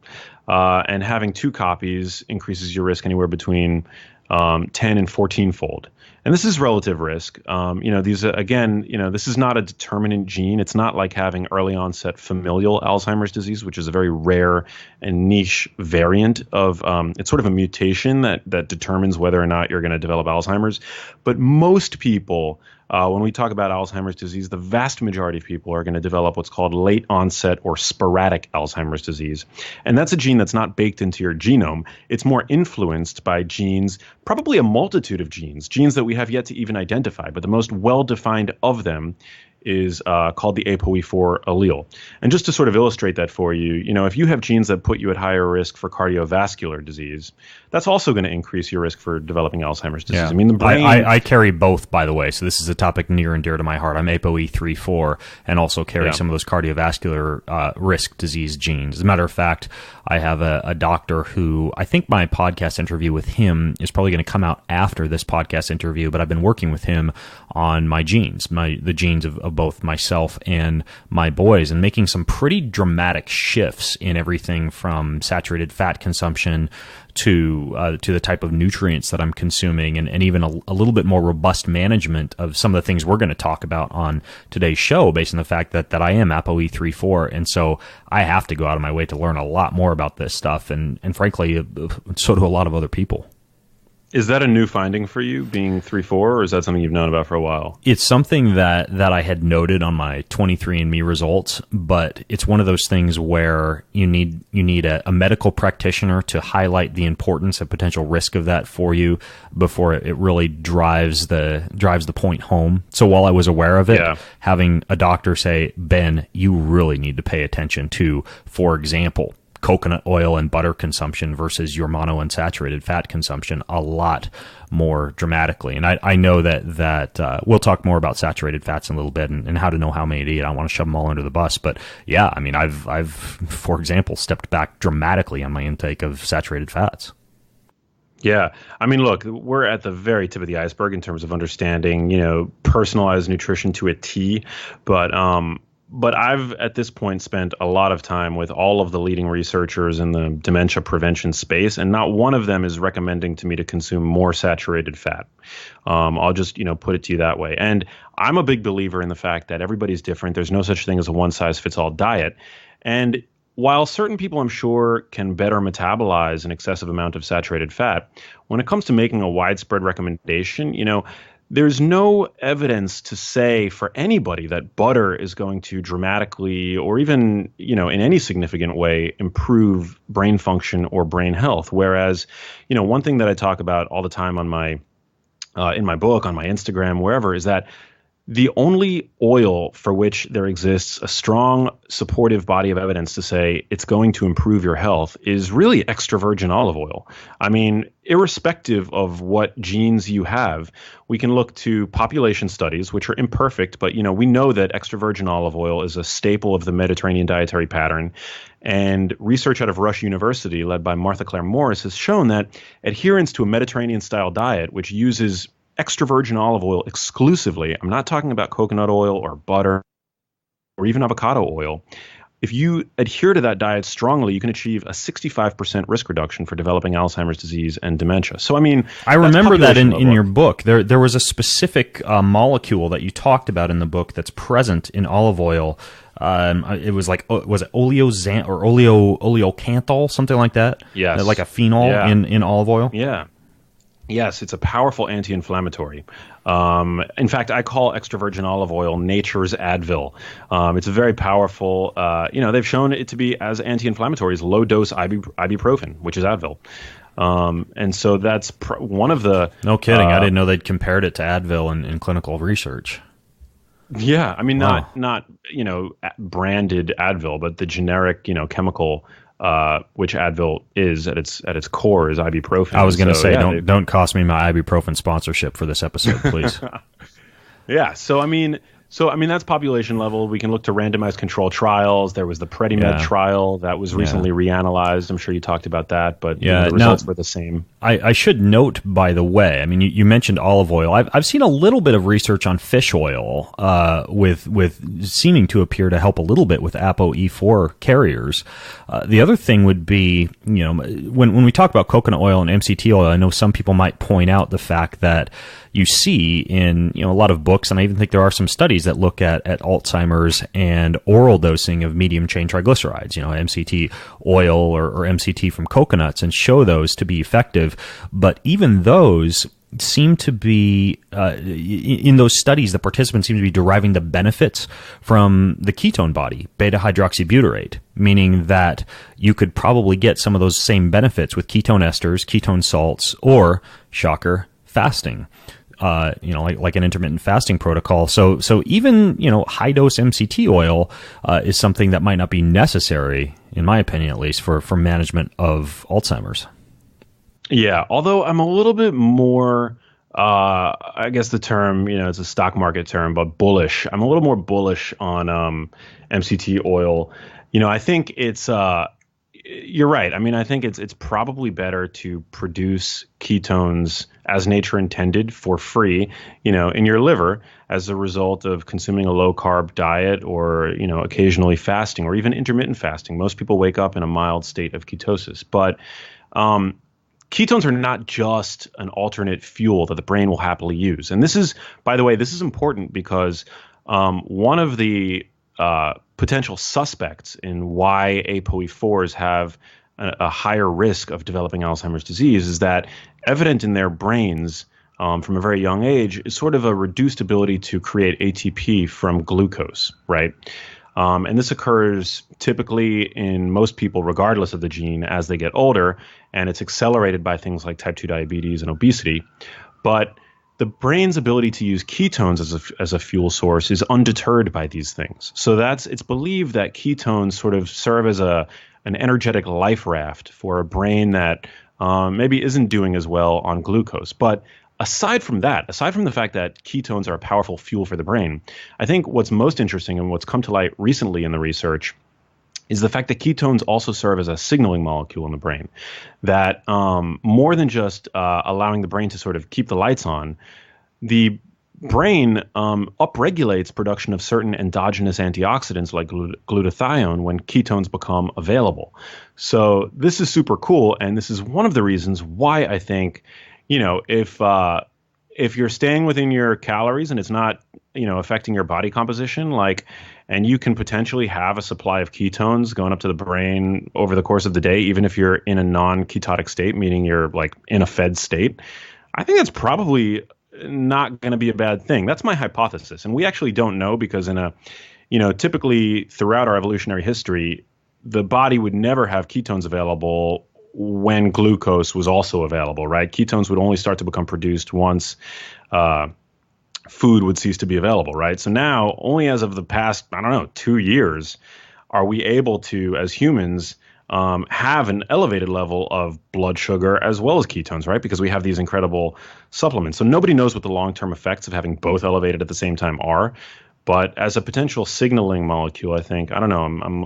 And having 2 copies increases your risk anywhere between 10- and 14-fold. And this is relative risk. This is not a determinant gene. It's not like having early onset familial Alzheimer's disease, which is a very rare and niche variant of, it's sort of a mutation that determines whether or not you're going to develop Alzheimer's. But most people, when we talk about Alzheimer's disease, the vast majority of people are going to develop what's called late onset or sporadic Alzheimer's disease. And that's a gene that's not baked into your genome. It's more influenced by genes, probably a multitude of genes that we have yet to even identify. But the most well-defined of them is called the ApoE4 allele. And just to sort of illustrate that for you, if you have genes that put you at higher risk for cardiovascular disease, that's also going to increase your risk for developing Alzheimer's disease. Yeah. I mean, the brain... I carry both, by the way, so this is a topic near and dear to my heart. I'm ApoE3/4 and also carry some of those cardiovascular risk disease genes. As a matter of fact, I have a doctor who, I think my podcast interview with him is probably going to come out after this podcast interview, but I've been working with him on my genes, the genes of both myself and my boys, and making some pretty dramatic shifts in everything from saturated fat consumption to the type of nutrients that I'm consuming, and even a little bit more robust management of some of the things we're going to talk about on today's show, based on the fact that I am ApoE3/4, and so I have to go out of my way to learn a lot more about this stuff, and frankly, so do a lot of other people. Is that a new finding for you, being 3-4, or is that something you've known about for a while? It's something that I had noted on my 23andMe results, but it's one of those things where you need a medical practitioner to highlight the importance and potential risk of that for you before it really drives the point home. So while I was aware of it, having a doctor say, Ben, you really need to pay attention to, for example, coconut oil and butter consumption versus your monounsaturated fat consumption a lot more dramatically. And I know that we'll talk more about saturated fats in a little bit and how to know how many to eat. I don't want to shove them all under the bus, but yeah, I mean, I've for example, stepped back dramatically on my intake of saturated fats. Yeah. I mean, look, we're at the very tip of the iceberg in terms of understanding, personalized nutrition to a T, but I've, at this point, spent a lot of time with all of the leading researchers in the dementia prevention space, and not one of them is recommending to me to consume more saturated fat. I'll just, put it to you that way. And I'm a big believer in the fact that everybody's different. There's no such thing as a one-size-fits-all diet. And while certain people, I'm sure, can better metabolize an excessive amount of saturated fat, when it comes to making a widespread recommendation, there's no evidence to say for anybody that butter is going to dramatically or even, in any significant way improve brain function or brain health. Whereas, one thing that I talk about all the time on my in my book, on my Instagram, wherever, is that the only oil for which there exists a strong supportive body of evidence to say it's going to improve your health is really extra virgin olive oil. I mean, irrespective of what genes you have, we can look to population studies, which are imperfect, but we know that extra virgin olive oil is a staple of the Mediterranean dietary pattern. And research out of Rush University, led by Martha Claire Morris, has shown that adherence to a Mediterranean-style diet, which uses extra virgin olive oil exclusively, I'm not talking about coconut oil or butter or even avocado oil. If you adhere to that diet strongly, you can achieve a 65% risk reduction for developing Alzheimer's disease and dementia. So, I mean, I remember that in your book, there was a specific molecule that you talked about in the book that's present in olive oil. It was like, was it oleocanthal, something like that? Yes. Like a phenol in olive oil? Yeah. Yes, it's a powerful anti-inflammatory. In fact, I call extra virgin olive oil nature's Advil. It's a very powerful, they've shown it to be as anti-inflammatory as low-dose ibuprofen, which is Advil. And so that's one of the... No kidding. I didn't know they'd compared it to Advil in clinical research. Yeah, I mean, not branded Advil, but the generic, chemical which Advil is at its core is ibuprofen. I was going to say, don't cost me my ibuprofen sponsorship for this episode, please. Yeah. So I mean, that's population level. We can look to randomized control trials. There was the PrediMed trial that was recently reanalyzed. I'm sure you talked about that, but the results were the same. I should note, by the way, I mean, you mentioned olive oil. I've seen a little bit of research on fish oil with seeming to appear to help a little bit with ApoE4 carriers. The other thing would be, when we talk about coconut oil and MCT oil, I know some people might point out the fact that you see in a lot of books, and I even think there are some studies that look at Alzheimer's and oral dosing of medium chain triglycerides, MCT oil or MCT from coconuts, and show those to be effective. But even those seem to be, in those studies, the participants seem to be deriving the benefits from the ketone body, beta-hydroxybutyrate, meaning that you could probably get some of those same benefits with ketone esters, ketone salts, or, shocker, fasting. Like an intermittent fasting protocol. So even, high dose MCT oil is something that might not be necessary, in my opinion, at least, for management of Alzheimer's. Yeah, although I'm a little bit more, I guess the term, it's a stock market term, but bullish. I'm a little more bullish on MCT oil. I think it's you're right. I mean, I think it's probably better to produce ketones as nature intended for free, in your liver as a result of consuming a low carb diet or, occasionally fasting or even intermittent fasting. Most people wake up in a mild state of ketosis, but ketones are not just an alternate fuel that the brain will happily use. And this is, by the way, this is important because one of the potential suspects in why ApoE4s have a higher risk of developing Alzheimer's disease is that evident in their brains from a very young age is sort of a reduced ability to create ATP from glucose, right? And this occurs typically in most people, regardless of the gene, as they get older, and it's accelerated by things like type 2 diabetes and obesity. But the brain's ability to use ketones as a fuel source is undeterred by these things. So it's believed that ketones sort of serve as an energetic life raft for a brain that maybe isn't doing as well on glucose. But aside from the fact that ketones are a powerful fuel for the brain, I think what's most interesting and what's come to light recently in the research is the fact that ketones also serve as a signaling molecule in the brain, that more than just allowing the brain to sort of keep the lights on, the brain upregulates production of certain endogenous antioxidants like glutathione when ketones become available. So this is super cool, and this is one of the reasons why I think, if you're staying within your calories and it's not, affecting your body composition, and you can potentially have a supply of ketones going up to the brain over the course of the day, even if you're in a non-ketotic state, meaning you're like in a fed state, I think that's probably not going to be a bad thing. That's my hypothesis. And we actually don't know because typically throughout our evolutionary history, the body would never have ketones available when glucose was also available, right? Ketones would only start to become produced once food would cease to be available, right? So now, only as of the past, 2 years, are we able to, as humans, have an elevated level of blood sugar as well as ketones, right? Because we have these incredible supplements. So nobody knows what the long-term effects of having both elevated at the same time are. But as a potential signaling molecule, I think, I'm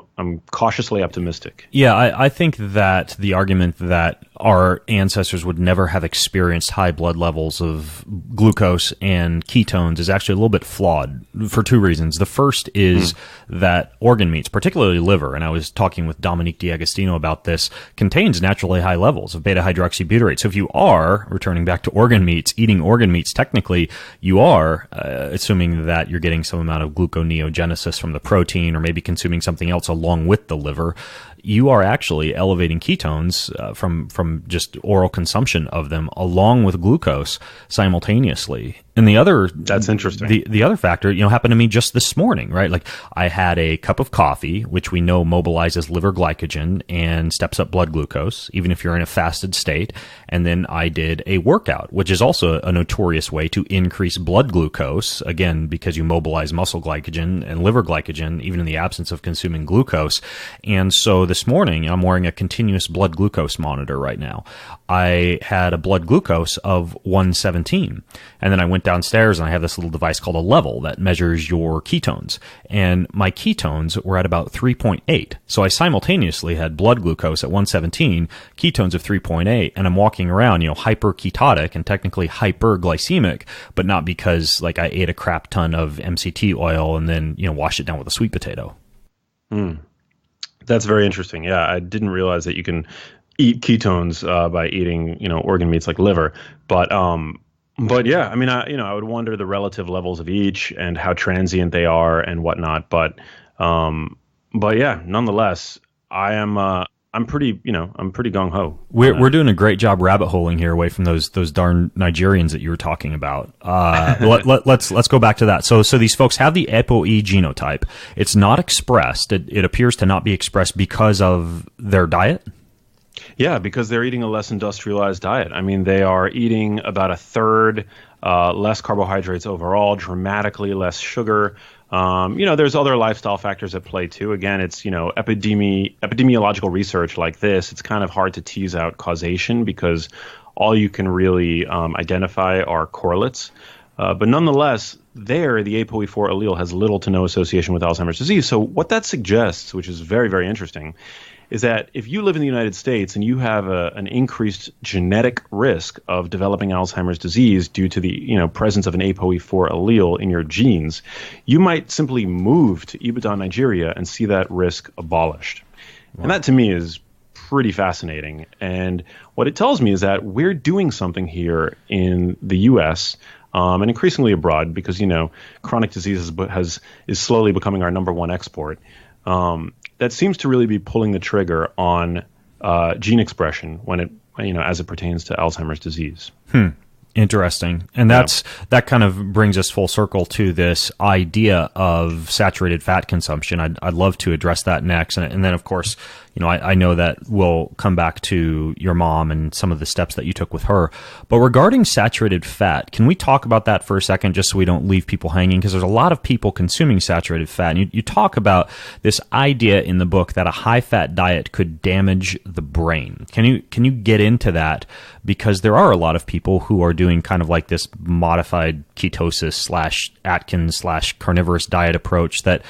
cautiously optimistic. Yeah, I think that the argument that our ancestors would never have experienced high blood levels of glucose and ketones is actually a little bit flawed for two reasons. The first is that organ meats, particularly liver, and I was talking with Dominique D'Agostino about this, contains naturally high levels of beta-hydroxybutyrate. So if you are, returning back to organ meats, eating organ meats, technically you are, assuming that you're getting some amount of gluconeogenesis from the protein or maybe consuming something else along with the liver, you are actually elevating ketones from just oral consumption of them along with glucose simultaneously. And the other, that's interesting. The other factor, happened to me just this morning, right? Like I had a cup of coffee, which we know mobilizes liver glycogen and steps up blood glucose, even if you're in a fasted state. And then I did a workout, which is also a notorious way to increase blood glucose, again, because you mobilize muscle glycogen and liver glycogen, even in the absence of consuming glucose. And so this morning, I'm wearing a continuous blood glucose monitor right now. I had a blood glucose of 117. And then I went downstairs and I have this little device called a level that measures your ketones. And my ketones were at about 3.8. So I simultaneously had blood glucose at 117, ketones of 3.8, and I'm walking around, hyperketotic and technically hyperglycemic, but not because I ate a crap ton of MCT oil and then, washed it down with a sweet potato. That's very interesting. Yeah, I didn't realize that you can eat ketones by eating, organ meats like liver. But yeah, I would wonder the relative levels of each and how transient they are and whatnot. But yeah, nonetheless, I'm pretty gung ho. We're doing a great job rabbit holing here away from those darn Nigerians that you were talking about. Let's go back to that. So these folks have the ApoE genotype. It's not expressed. It appears to not be expressed because of their diet. Yeah, because they're eating a less industrialized diet. They are eating about a third less carbohydrates overall, dramatically less sugar. There's other lifestyle factors at play too. Again, it's, epidemiological research like this, it's kind of hard to tease out causation because all you can really identify are correlates. But nonetheless, the ApoE4 allele has little to no association with Alzheimer's disease. So what that suggests, which is very, very interesting, is that if you live in the United States and you have an increased genetic risk of developing Alzheimer's disease due to the presence of an ApoE4 allele in your genes, you might simply move to Ibadan, Nigeria, and see that risk abolished. Wow. And that to me is pretty fascinating. And what it tells me is that we're doing something here in the U.S. And increasingly abroad, because chronic disease is slowly becoming our number one export. That seems to really be pulling the trigger on gene expression when it, as it pertains to Alzheimer's disease. Interesting. And that kind of brings us full circle to this idea of saturated fat consumption. I'd love to address that next. And then, of course, I know that we'll come back to your mom and some of the steps that you took with her. But regarding saturated fat, can we talk about that for a second, just so we don't leave people hanging? Because there's a lot of people consuming saturated fat. And you talk about this idea in the book that a high-fat diet could damage the brain. Can you get into that? Because there are a lot of people who are doing kind of like this modified ketosis / Atkins / carnivorous diet approach that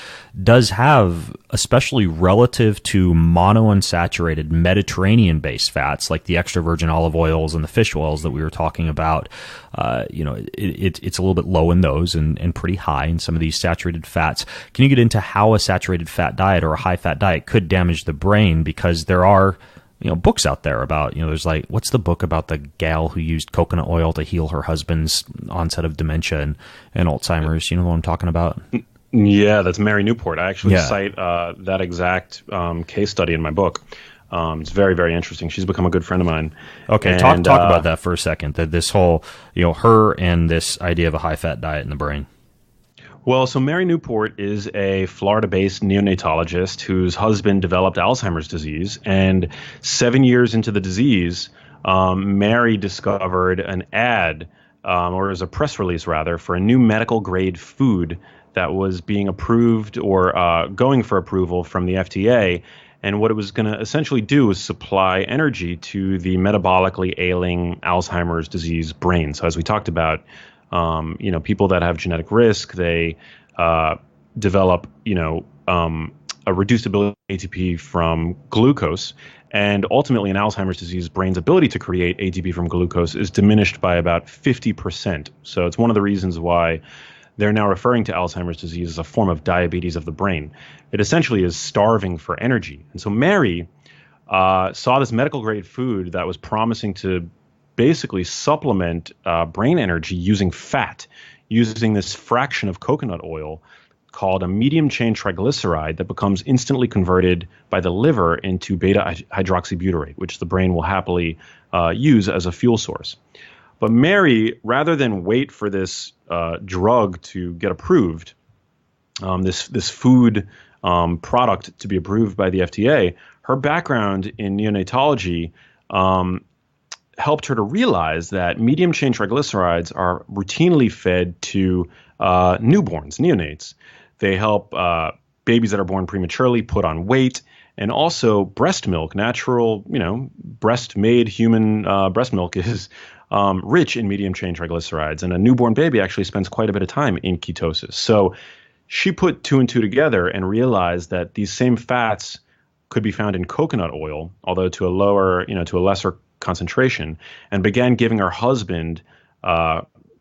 does have, especially relative to monounsaturated Mediterranean-based fats like the extra virgin olive oils and the fish oils that we were talking about, it's a little bit low in those and pretty high in some of these saturated fats. Can you get into how a saturated fat diet or a high-fat diet could damage the brain? Because there are books out there about, there's like, what's the book about the gal who used coconut oil to heal her husband's onset of dementia and Alzheimer's? You know what I'm talking about? Yeah, that's Mary Newport. I actually cite that exact case study in my book. It's very, very interesting. She's become a good friend of mine. Okay, talk about that for a second. That this whole, her and this idea of a high-fat diet in the brain. Well, so Mary Newport is a Florida-based neonatologist whose husband developed Alzheimer's disease. And 7 years into the disease, Mary discovered an ad, or it was a press release rather, for a new medical-grade food that was being approved or going for approval from the FDA. And what it was going to essentially do was supply energy to the metabolically ailing Alzheimer's disease brain. So as we talked about, people that have genetic risk, they develop, a reduced ability ATP from glucose. And ultimately, in Alzheimer's disease, brain's ability to create ATP from glucose is diminished by about 50%. So it's one of the reasons why they're now referring to Alzheimer's disease as a form of diabetes of the brain. It essentially is starving for energy. And so Mary saw this medical grade food that was promising to basically supplement brain energy using fat, using this fraction of coconut oil called a medium chain triglyceride that becomes instantly converted by the liver into beta hydroxybutyrate, which the brain will happily use as a fuel source. But Mary, rather than wait for this drug to get approved, this food product to be approved by the FDA, her background in neonatology helped her to realize that medium chain triglycerides are routinely fed to newborns, neonates. They help babies that are born prematurely put on weight, and also breast milk, natural, breast-made human breast milk is rich in medium chain triglycerides, and a newborn baby actually spends quite a bit of time in ketosis. So she put two and two together and realized that these same fats could be found in coconut oil, although to a lesser concentration, and began giving her husband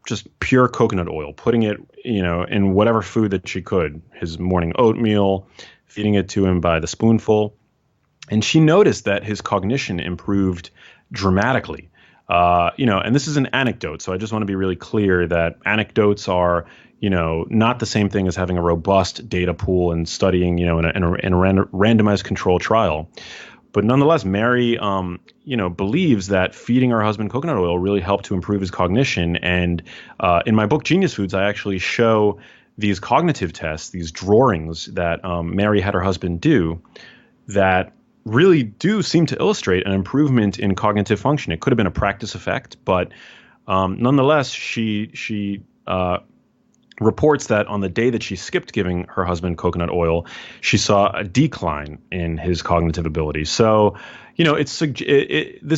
just pure coconut oil, putting it, in whatever food that she could, his morning oatmeal, feeding it to him by the spoonful. And she noticed that his cognition improved dramatically. And this is an anecdote, so I just want to be really clear that anecdotes are, not the same thing as having a robust data pool and studying, in a randomized control trial. But nonetheless, Mary, believes that feeding her husband coconut oil really helped to improve his cognition. And in my book, Genius Foods, I actually show these cognitive tests, these drawings that Mary had her husband do that really do seem to illustrate an improvement in cognitive function. It could have been a practice effect, but nonetheless, she reports that on the day that she skipped giving her husband coconut oil, she saw a decline in his cognitive ability. So, this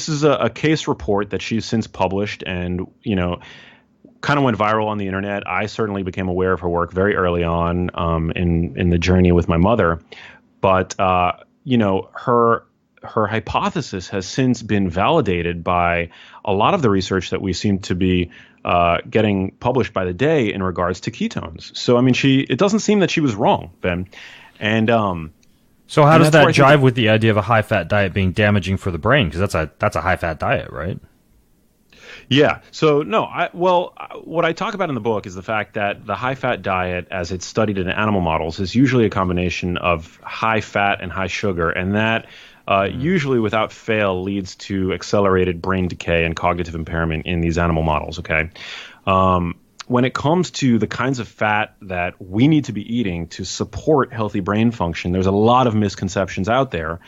is a case report that she's since published and, kind of went viral on the internet. I certainly became aware of her work very early on in the journey with my mother. But, her hypothesis has since been validated by a lot of the research that we seem to be getting published by the day in regards to ketones. So, it doesn't seem that she was wrong, Ben. And so how does that jive with the idea of a high-fat diet being damaging for the brain? Because that's a high-fat diet, right? Yeah. So, no, what I talk about in the book is the fact that the high-fat diet, as it's studied in animal models, is usually a combination of high fat and high sugar, and that usually without fail leads to accelerated brain decay and cognitive impairment in these animal models, okay? When it comes to the kinds of fat that we need to be eating to support healthy brain function, there's a lot of misconceptions out there.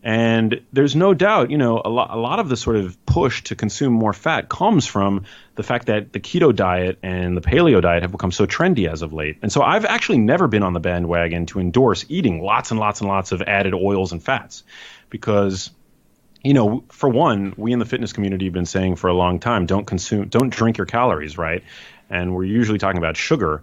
And there's no doubt, a lot of the sort of push to consume more fat comes from the fact that the keto diet and the paleo diet have become so trendy as of late. And so I've actually never been on the bandwagon to endorse eating lots and lots and lots of added oils and fats because, for one, we in the fitness community have been saying for a long time, don't drink your calories, right? And we're usually talking about sugar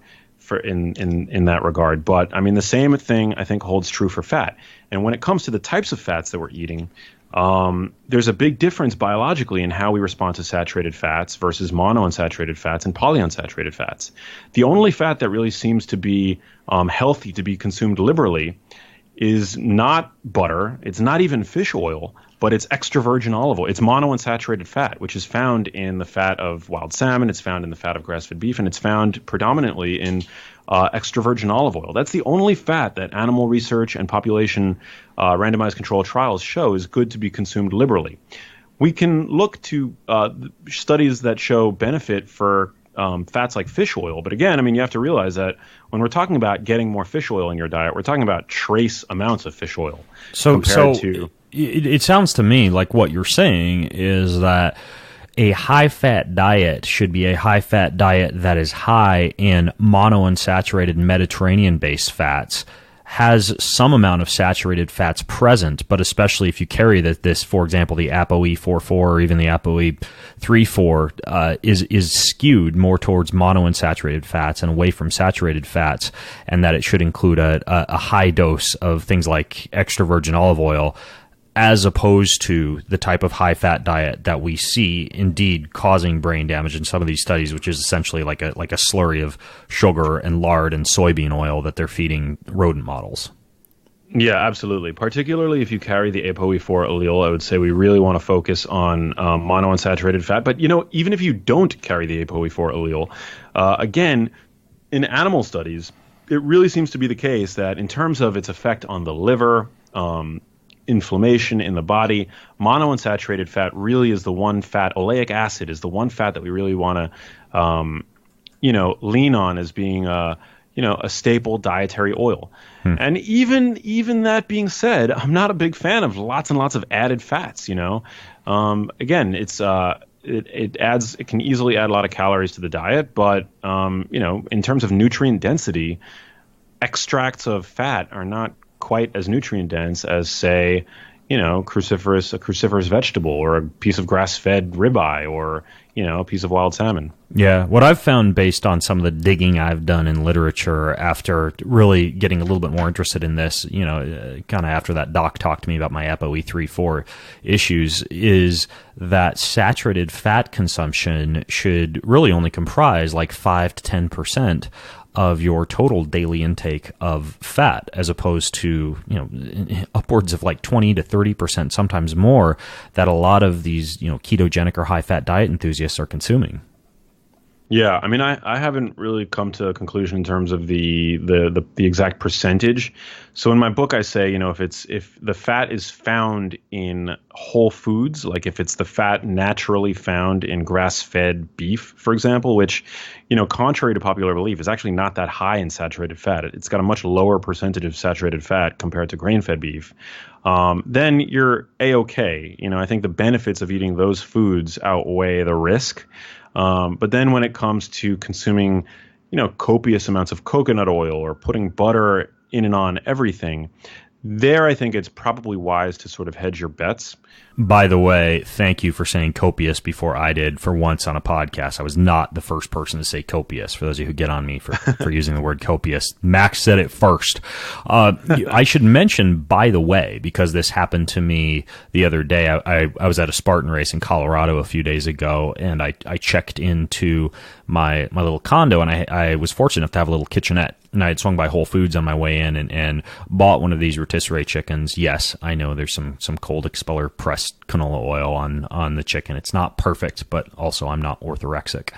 in that regard. But I mean, the same thing I think holds true for fat. And when it comes to the types of fats that we're eating, there's a big difference biologically in how we respond to saturated fats versus monounsaturated fats and polyunsaturated fats. The only fat that really seems to be healthy to be consumed liberally is not butter. It's not even fish oil, but it's extra virgin olive oil. It's monounsaturated fat, which is found in the fat of wild salmon. It's found in the fat of grass-fed beef, and it's found predominantly in extra virgin olive oil. That's the only fat that animal research and population randomized controlled trials show is good to be consumed liberally. We can look to studies that show benefit for fats like fish oil. But again, I mean, you have to realize that when we're talking about getting more fish oil in your diet, we're talking about trace amounts of fish oil. It sounds to me like what you're saying is that a high-fat diet should be a high-fat diet that is high in monounsaturated Mediterranean-based fats, has some amount of saturated fats present, but especially if you carry this, for example, the ApoE44 or even the ApoE34 is skewed more towards monounsaturated fats and away from saturated fats, and that it should include a high dose of things like extra virgin olive oil, as opposed to the type of high-fat diet that we see indeed causing brain damage in some of these studies, which is essentially like a slurry of sugar and lard and soybean oil that they're feeding rodent models. Yeah, absolutely. Particularly if you carry the ApoE4 allele, I would say we really want to focus on monounsaturated fat. But, even if you don't carry the ApoE4 allele, again, in animal studies, it really seems to be the case that in terms of its effect on the liver, inflammation in the body, monounsaturated fat really is the one fat. Oleic acid is the one fat that we really want to, lean on as being a staple dietary oil. And even that being said, I'm not a big fan of lots and lots of added fats. Again, it's it can easily add a lot of calories to the diet, but in terms of nutrient density, extracts of fat are not quite as nutrient dense as, say, a cruciferous vegetable or a piece of grass-fed ribeye or, a piece of wild salmon. Yeah, what I've found based on some of the digging I've done in literature after really getting a little bit more interested in this, kind of after that doc talked to me about my ApoE34 issues, is that saturated fat consumption should really only comprise like 5 to 10% of your total daily intake of fat, as opposed to upwards of like 20 to 30%, sometimes more, that a lot of these ketogenic or high fat diet enthusiasts are consuming. Yeah, I mean, I haven't really come to a conclusion in terms of the exact percentage. So in my book, I say, if the fat is found in whole foods, like if it's the fat naturally found in grass-fed beef, for example, which, contrary to popular belief, is actually not that high in saturated fat. It's got a much lower percentage of saturated fat compared to grain-fed beef. Then you're A-okay. I think the benefits of eating those foods outweigh the risk. But then when it comes to consuming, copious amounts of coconut oil or putting butter in and on everything, there I think it's probably wise to sort of hedge your bets. By the way, thank you for saying copious before I did for once on a podcast. I was not the first person to say copious, for those of you who get on me for using the word copious. Max said it first. I should mention, by the way, because this happened to me the other day, I was at a Spartan race in Colorado a few days ago, and I checked into my little condo, and I was fortunate enough to have a little kitchenette. And I had swung by Whole Foods on my way in and bought one of these rotisserie chickens. Yes, I know there's some cold expeller pressed canola oil on the chicken. It's not perfect, but also I'm not orthorexic.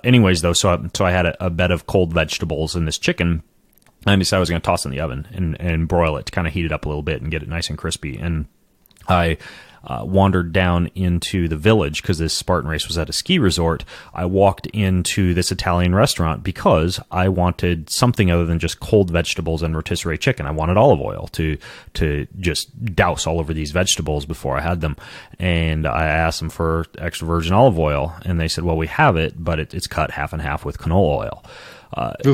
Anyways, though, so I had a bed of cold vegetables in this chicken. I decided I was going to toss it in the oven and broil it to kind of heat it up a little bit and get it nice and crispy. And I wandered down into the village because this Spartan race was at a ski resort. I walked into this Italian restaurant because I wanted something other than just cold vegetables and rotisserie chicken. I wanted olive oil to just douse all over these vegetables before I had them. And I asked them for extra virgin olive oil, and they said, well, we have it, but it's cut half and half with canola oil.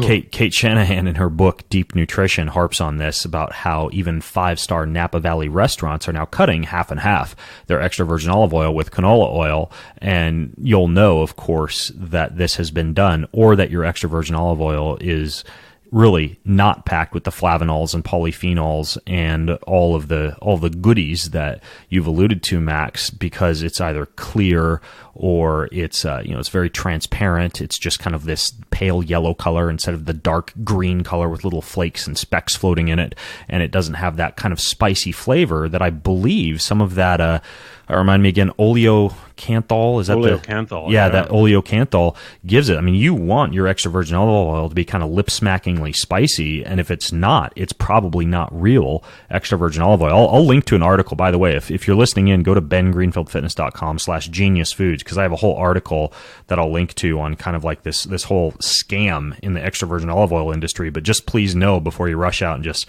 Kate Shanahan in her book Deep Nutrition harps on this about how even 5-star Napa Valley restaurants are now cutting half and half their extra virgin olive oil with canola oil. And you'll know, of course, that this has been done, or that your extra virgin olive oil is really not packed with the flavonols and polyphenols and all the goodies that you've alluded to, Max, because it's either clear or it's it's very transparent. It's just kind of this pale yellow color instead of the dark green color with little flakes and specks floating in it, and it doesn't have that kind of spicy flavor that I believe some of that remind me again, oleocanthal. Is that oleocanthal? Yeah, that oleocanthal gives it. I mean, you want your extra virgin olive oil to be kind of lip-smackingly spicy, and if it's not, it's probably not real extra virgin olive oil. I'll link to an article, by the way. If you're listening in, go to bengreenfieldfitness.com/geniusfoods, because I have a whole article that I'll link to on kind of like this whole scam in the extra virgin olive oil industry. But just please know before you rush out and just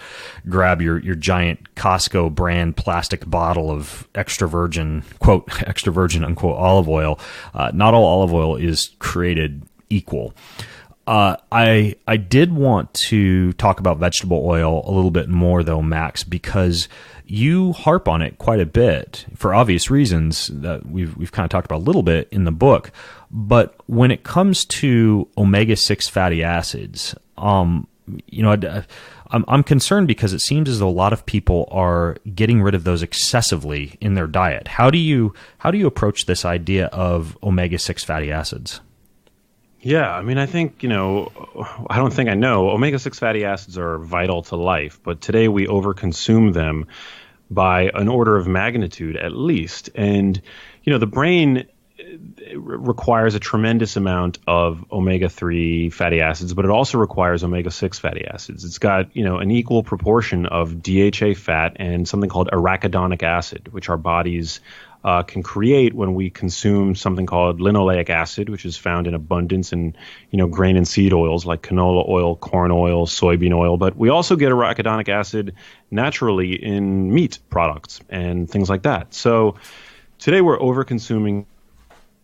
grab your giant Costco brand plastic bottle of extra virgin, quote, extra virgin, unquote, olive oil. Not all olive oil is created equal. I did want to talk about vegetable oil a little bit more, though, Max, because you harp on it quite a bit for obvious reasons that we've kind of talked about a little bit in the book. But when it comes to omega-6 fatty acids, I'm concerned because it seems as though a lot of people are getting rid of those excessively in their diet. How do you approach this idea of omega-6 fatty acids? Yeah, I mean, I think, I don't think I know. Omega-6 fatty acids are vital to life, but today we overconsume them by an order of magnitude at least. And, the brain requires a tremendous amount of omega-3 fatty acids, but it also requires omega-6 fatty acids. It's got, an equal proportion of DHA fat and something called arachidonic acid, which our bodies can create when we consume something called linoleic acid, which is found in abundance in, grain and seed oils like canola oil, corn oil, soybean oil. But we also get arachidonic acid naturally in meat products and things like that. So today we're over-consuming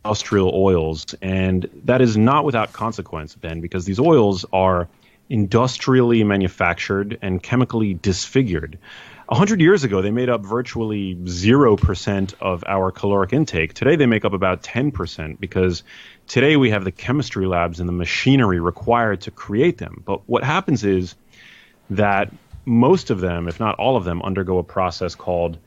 industrial oils, and that is not without consequence, Ben, because these oils are industrially manufactured and chemically disfigured. 100 years ago, they made up virtually 0% of our caloric intake. Today, they make up about 10% because today we have the chemistry labs and the machinery required to create them. But what happens is that most of them, if not all of them, undergo a process called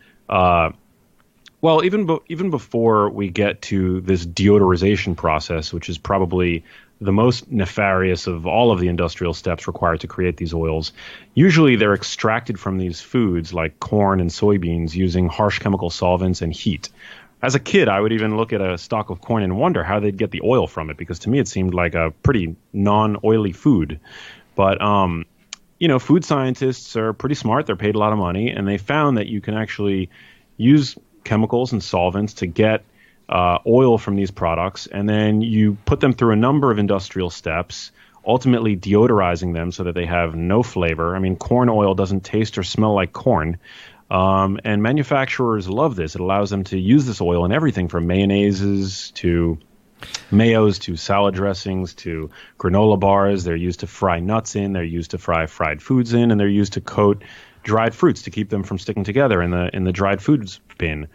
even before we get to this deodorization process, which is probably the most nefarious of all of the industrial steps required to create these oils, usually they're extracted from these foods like corn and soybeans using harsh chemical solvents and heat. As a kid, I would even look at a stalk of corn and wonder how they'd get the oil from it, because to me it seemed like a pretty non-oily food. But food scientists are pretty smart. They're paid a lot of money, and they found that you can actually use chemicals and solvents to get oil from these products, and then you put them through a number of industrial steps, ultimately deodorizing them so that they have no flavor. I mean, corn oil doesn't taste or smell like corn, and manufacturers love this. It allows them to use this oil in everything from mayonnaises to mayos to salad dressings to granola bars. They're used to fry nuts in, they're used to fry fried foods in, and they're used to coat dried fruits to keep them from sticking together in the dried foods bin.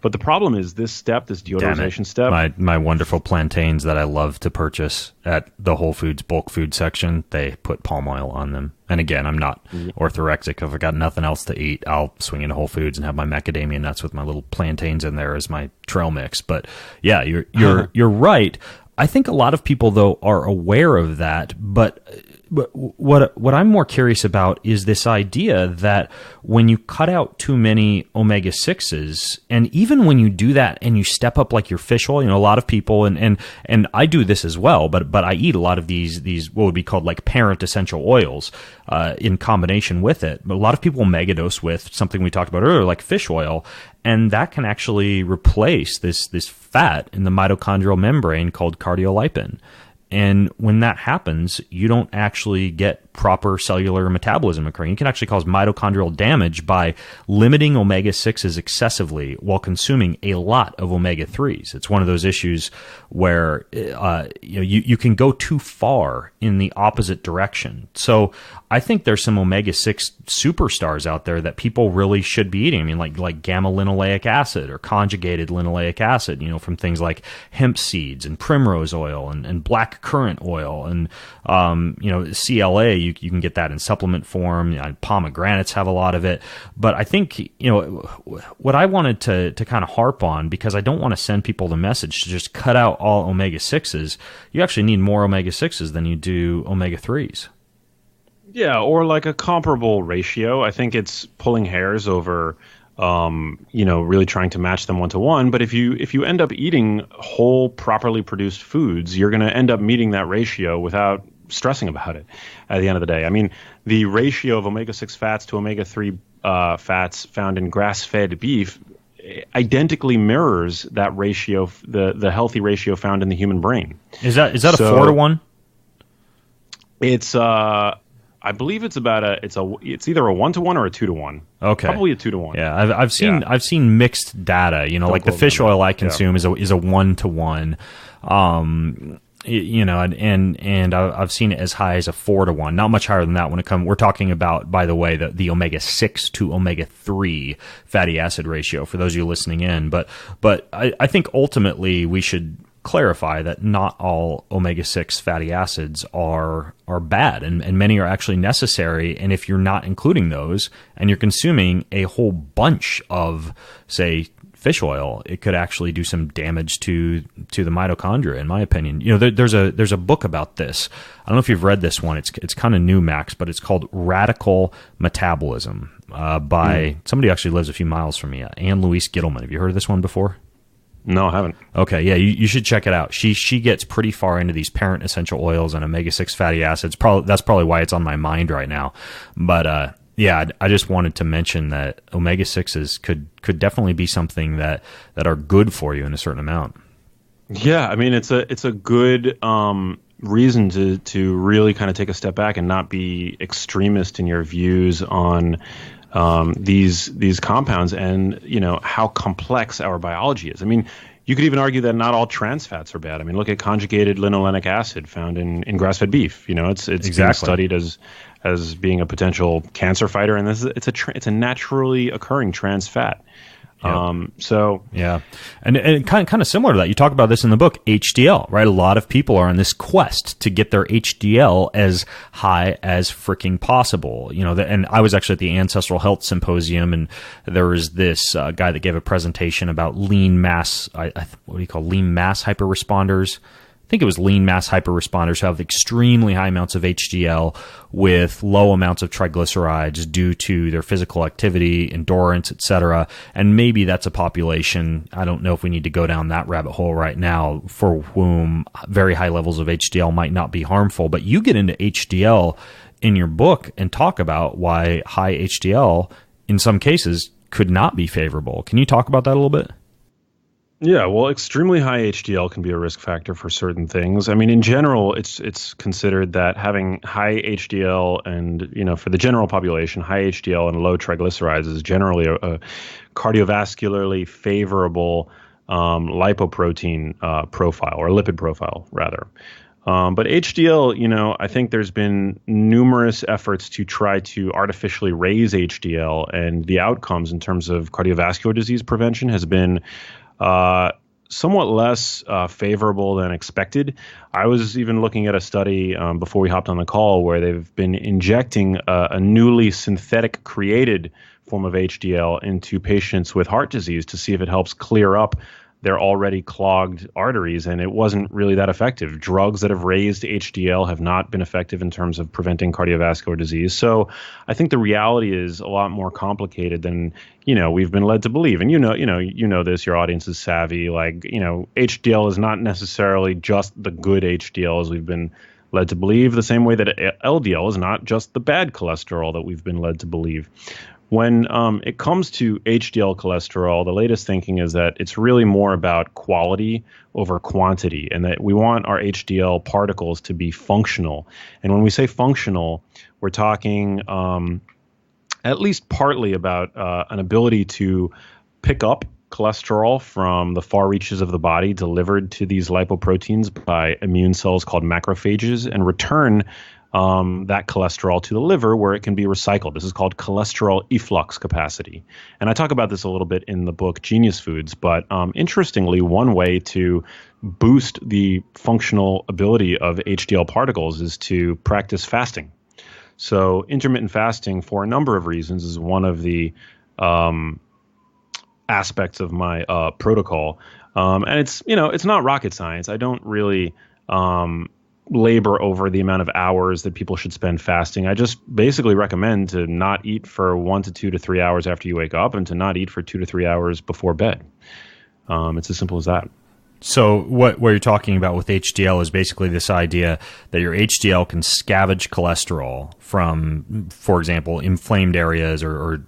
But the problem is this deodorization step. My wonderful plantains that I love to purchase at the Whole Foods bulk food section, they put palm oil on them. And again, I'm not orthorexic. If I got nothing else to eat, I'll swing into Whole Foods and have my macadamia nuts with my little plantains in there as my trail mix. But yeah, you're right. I think a lot of people though are aware of that, but But what I'm more curious about is this idea that when you cut out too many omega-6s, and even when you do that and you step up like your fish oil, a lot of people, and I do this as well, but I eat a lot of these what would be called like parent essential oils in combination with it. But a lot of people megadose with something we talked about earlier, like fish oil, and that can actually replace this fat in the mitochondrial membrane called cardiolipin. And when that happens, you don't actually get proper cellular metabolism occurring. You can actually cause mitochondrial damage by limiting omega-6s excessively while consuming a lot of omega-3s. It's one of those issues where you can go too far in the opposite direction. So I think there's some omega-6 superstars out there that people really should be eating. I mean, like gamma-linoleic acid or conjugated linoleic acid, from things like hemp seeds and primrose oil and black currant oil and CLA. You can get that in supplement form. Pomegranates have a lot of it. But I think, what I wanted to kind of harp on, because I don't want to send people the message to just cut out all omega-6s. You actually need more omega-6s than you do omega-3s. Yeah, or like a comparable ratio. I think it's pulling hairs over, really trying to match them 1-to-1. But if you end up eating whole, properly produced foods, you're going to end up meeting that ratio without stressing about it at the end of the day. I mean, the ratio of omega-6 fats to omega-3 fats found in grass-fed beef identically mirrors that ratio, the healthy ratio found in the human brain. Is that a 4-to-1? It's I believe it's it's either a 1-to-1 or a 2-to-1. Okay, probably a 2-to-1. Yeah, I've seen mixed data. Like the fish oil I consume is a 1-to-1. And I've seen it as high as a 4-to-1, not much higher than that when we're talking about, by the way, the omega-6 to omega-3 fatty acid ratio for those of you listening in. But I think ultimately we should clarify that not all omega-6 fatty acids are bad, and many are actually necessary. And if you're not including those and you're consuming a whole bunch of, say, fish oil, it could actually do some damage to the mitochondria, in my opinion. There's a book about this. I don't know if you've read this one. It's kind of new, Max, but it's called Radical Metabolism by somebody who actually lives a few miles from me, Anne Louise Gittleman. Have you heard of this one before? No, I haven't. Okay, yeah, you should check it out. She gets pretty far into these parent essential oils and omega-6 fatty acids. That's probably why it's on my mind right now. But yeah, I just wanted to mention that omega-6s could definitely be something that are good for you in a certain amount. Yeah, I mean, it's a good reason to really kind of take a step back and not be extremist in your views on these compounds and how complex our biology is. I mean, you could even argue that not all trans fats are bad. I mean, look at conjugated linolenic acid found in grass-fed beef. It's exactly being studied as being a potential cancer fighter, and it's a naturally occurring trans fat. Yeah. And kind of similar to that, you talk about this in the book, HDL, right? A lot of people are on this quest to get their HDL as high as freaking possible. And I was actually at the Ancestral Health Symposium, and there was this guy that gave a presentation about lean mass, lean mass hyperresponders. I think it was lean mass hyperresponders who have extremely high amounts of HDL with low amounts of triglycerides due to their physical activity, endurance, etc. And maybe that's a population, I don't know if we need to go down that rabbit hole right now, for whom very high levels of HDL might not be harmful. But you get into HDL in your book and talk about why high HDL in some cases could not be favorable. Can you talk about that a little bit? Yeah, well, extremely high HDL can be a risk factor for certain things. I mean, in general, it's considered that having high HDL and, for the general population, high HDL and low triglycerides is generally a cardiovascularly favorable lipoprotein profile, or lipid profile, rather. But HDL, I think there's been numerous efforts to try to artificially raise HDL, and the outcomes in terms of cardiovascular disease prevention has been somewhat less favorable than expected. I was even looking at a study before we hopped on the call where they've been injecting a newly synthetic created form of HDL into patients with heart disease to see if it helps clear up their already clogged arteries, and it wasn't really that effective. Drugs that have raised HDL have not been effective in terms of preventing cardiovascular disease. So I think the reality is a lot more complicated than, we've been led to believe. And you know this, your audience is savvy. Like, HDL is not necessarily just the good HDL as we've been led to believe, the same way that LDL is not just the bad cholesterol that we've been led to believe. When it comes to HDL cholesterol, the latest thinking is that it's really more about quality over quantity, and that we want our HDL particles to be functional. And when we say functional, we're talking at least partly about an ability to pick up cholesterol from the far reaches of the body delivered to these lipoproteins by immune cells called macrophages, and return that cholesterol to the liver where it can be recycled. This is called cholesterol efflux capacity. And I talk about this a little bit in the book Genius Foods, but interestingly, one way to boost the functional ability of HDL particles is to practice fasting. So intermittent fasting, for a number of reasons, is one of the aspects of my protocol. And it's not rocket science. I don't really labor over the amount of hours that people should spend fasting. I just basically recommend to not eat for 1 to 2 to 3 hours after you wake up, and to not eat for 2 to 3 hours before bed. It's as simple as that. So what you're talking about with HDL is basically this idea that your HDL can scavenge cholesterol from, for example, inflamed areas or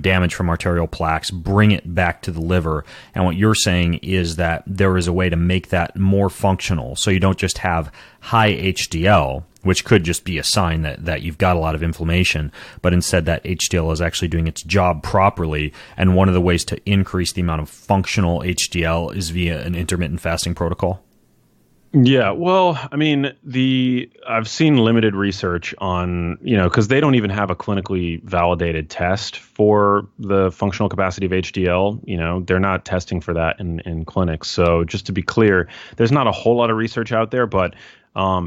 damage from arterial plaques, bring it back to the liver. And what you're saying is that there is a way to make that more functional, so you don't just have high HDL, which could just be a sign that you've got a lot of inflammation, but instead that HDL is actually doing its job properly. And one of the ways to increase the amount of functional HDL is via an intermittent fasting protocol. Yeah, well, I mean, I've seen limited research on, because they don't even have a clinically validated test for the functional capacity of HDL. They're not testing for that in clinics. So just to be clear, there's not a whole lot of research out there, but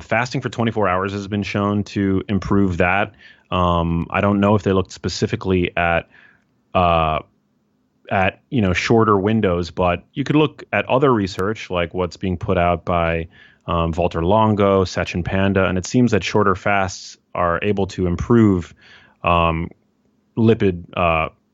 fasting for 24 hours has been shown to improve that. I don't know if they looked specifically at shorter windows, but you could look at other research like what's being put out by Walter Longo, Sachin Panda, and it seems that shorter fasts are able to improve lipid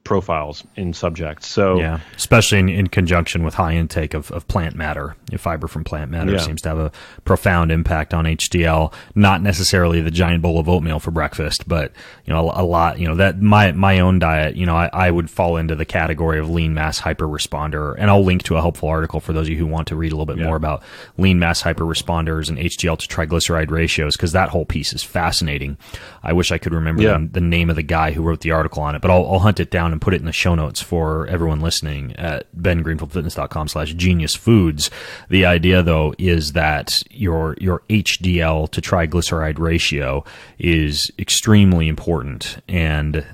profiles in subjects. So yeah, especially in conjunction with high intake of plant matter. Fiber from plant matter seems to have a profound impact on HDL. Not necessarily the giant bowl of oatmeal for breakfast, but a lot. That my own diet. I would fall into the category of lean mass hyperresponder, and I'll link to a helpful article for those of you who want to read a little bit more about lean mass hyperresponders and HDL to triglyceride ratios, because that whole piece is fascinating. I wish I could remember the name of the guy who wrote the article on it, but I'll hunt it down and put it in the show notes for everyone listening at bengreenfieldfitness.com/geniusfoods. The idea, though, is that your HDL to triglyceride ratio is extremely important, and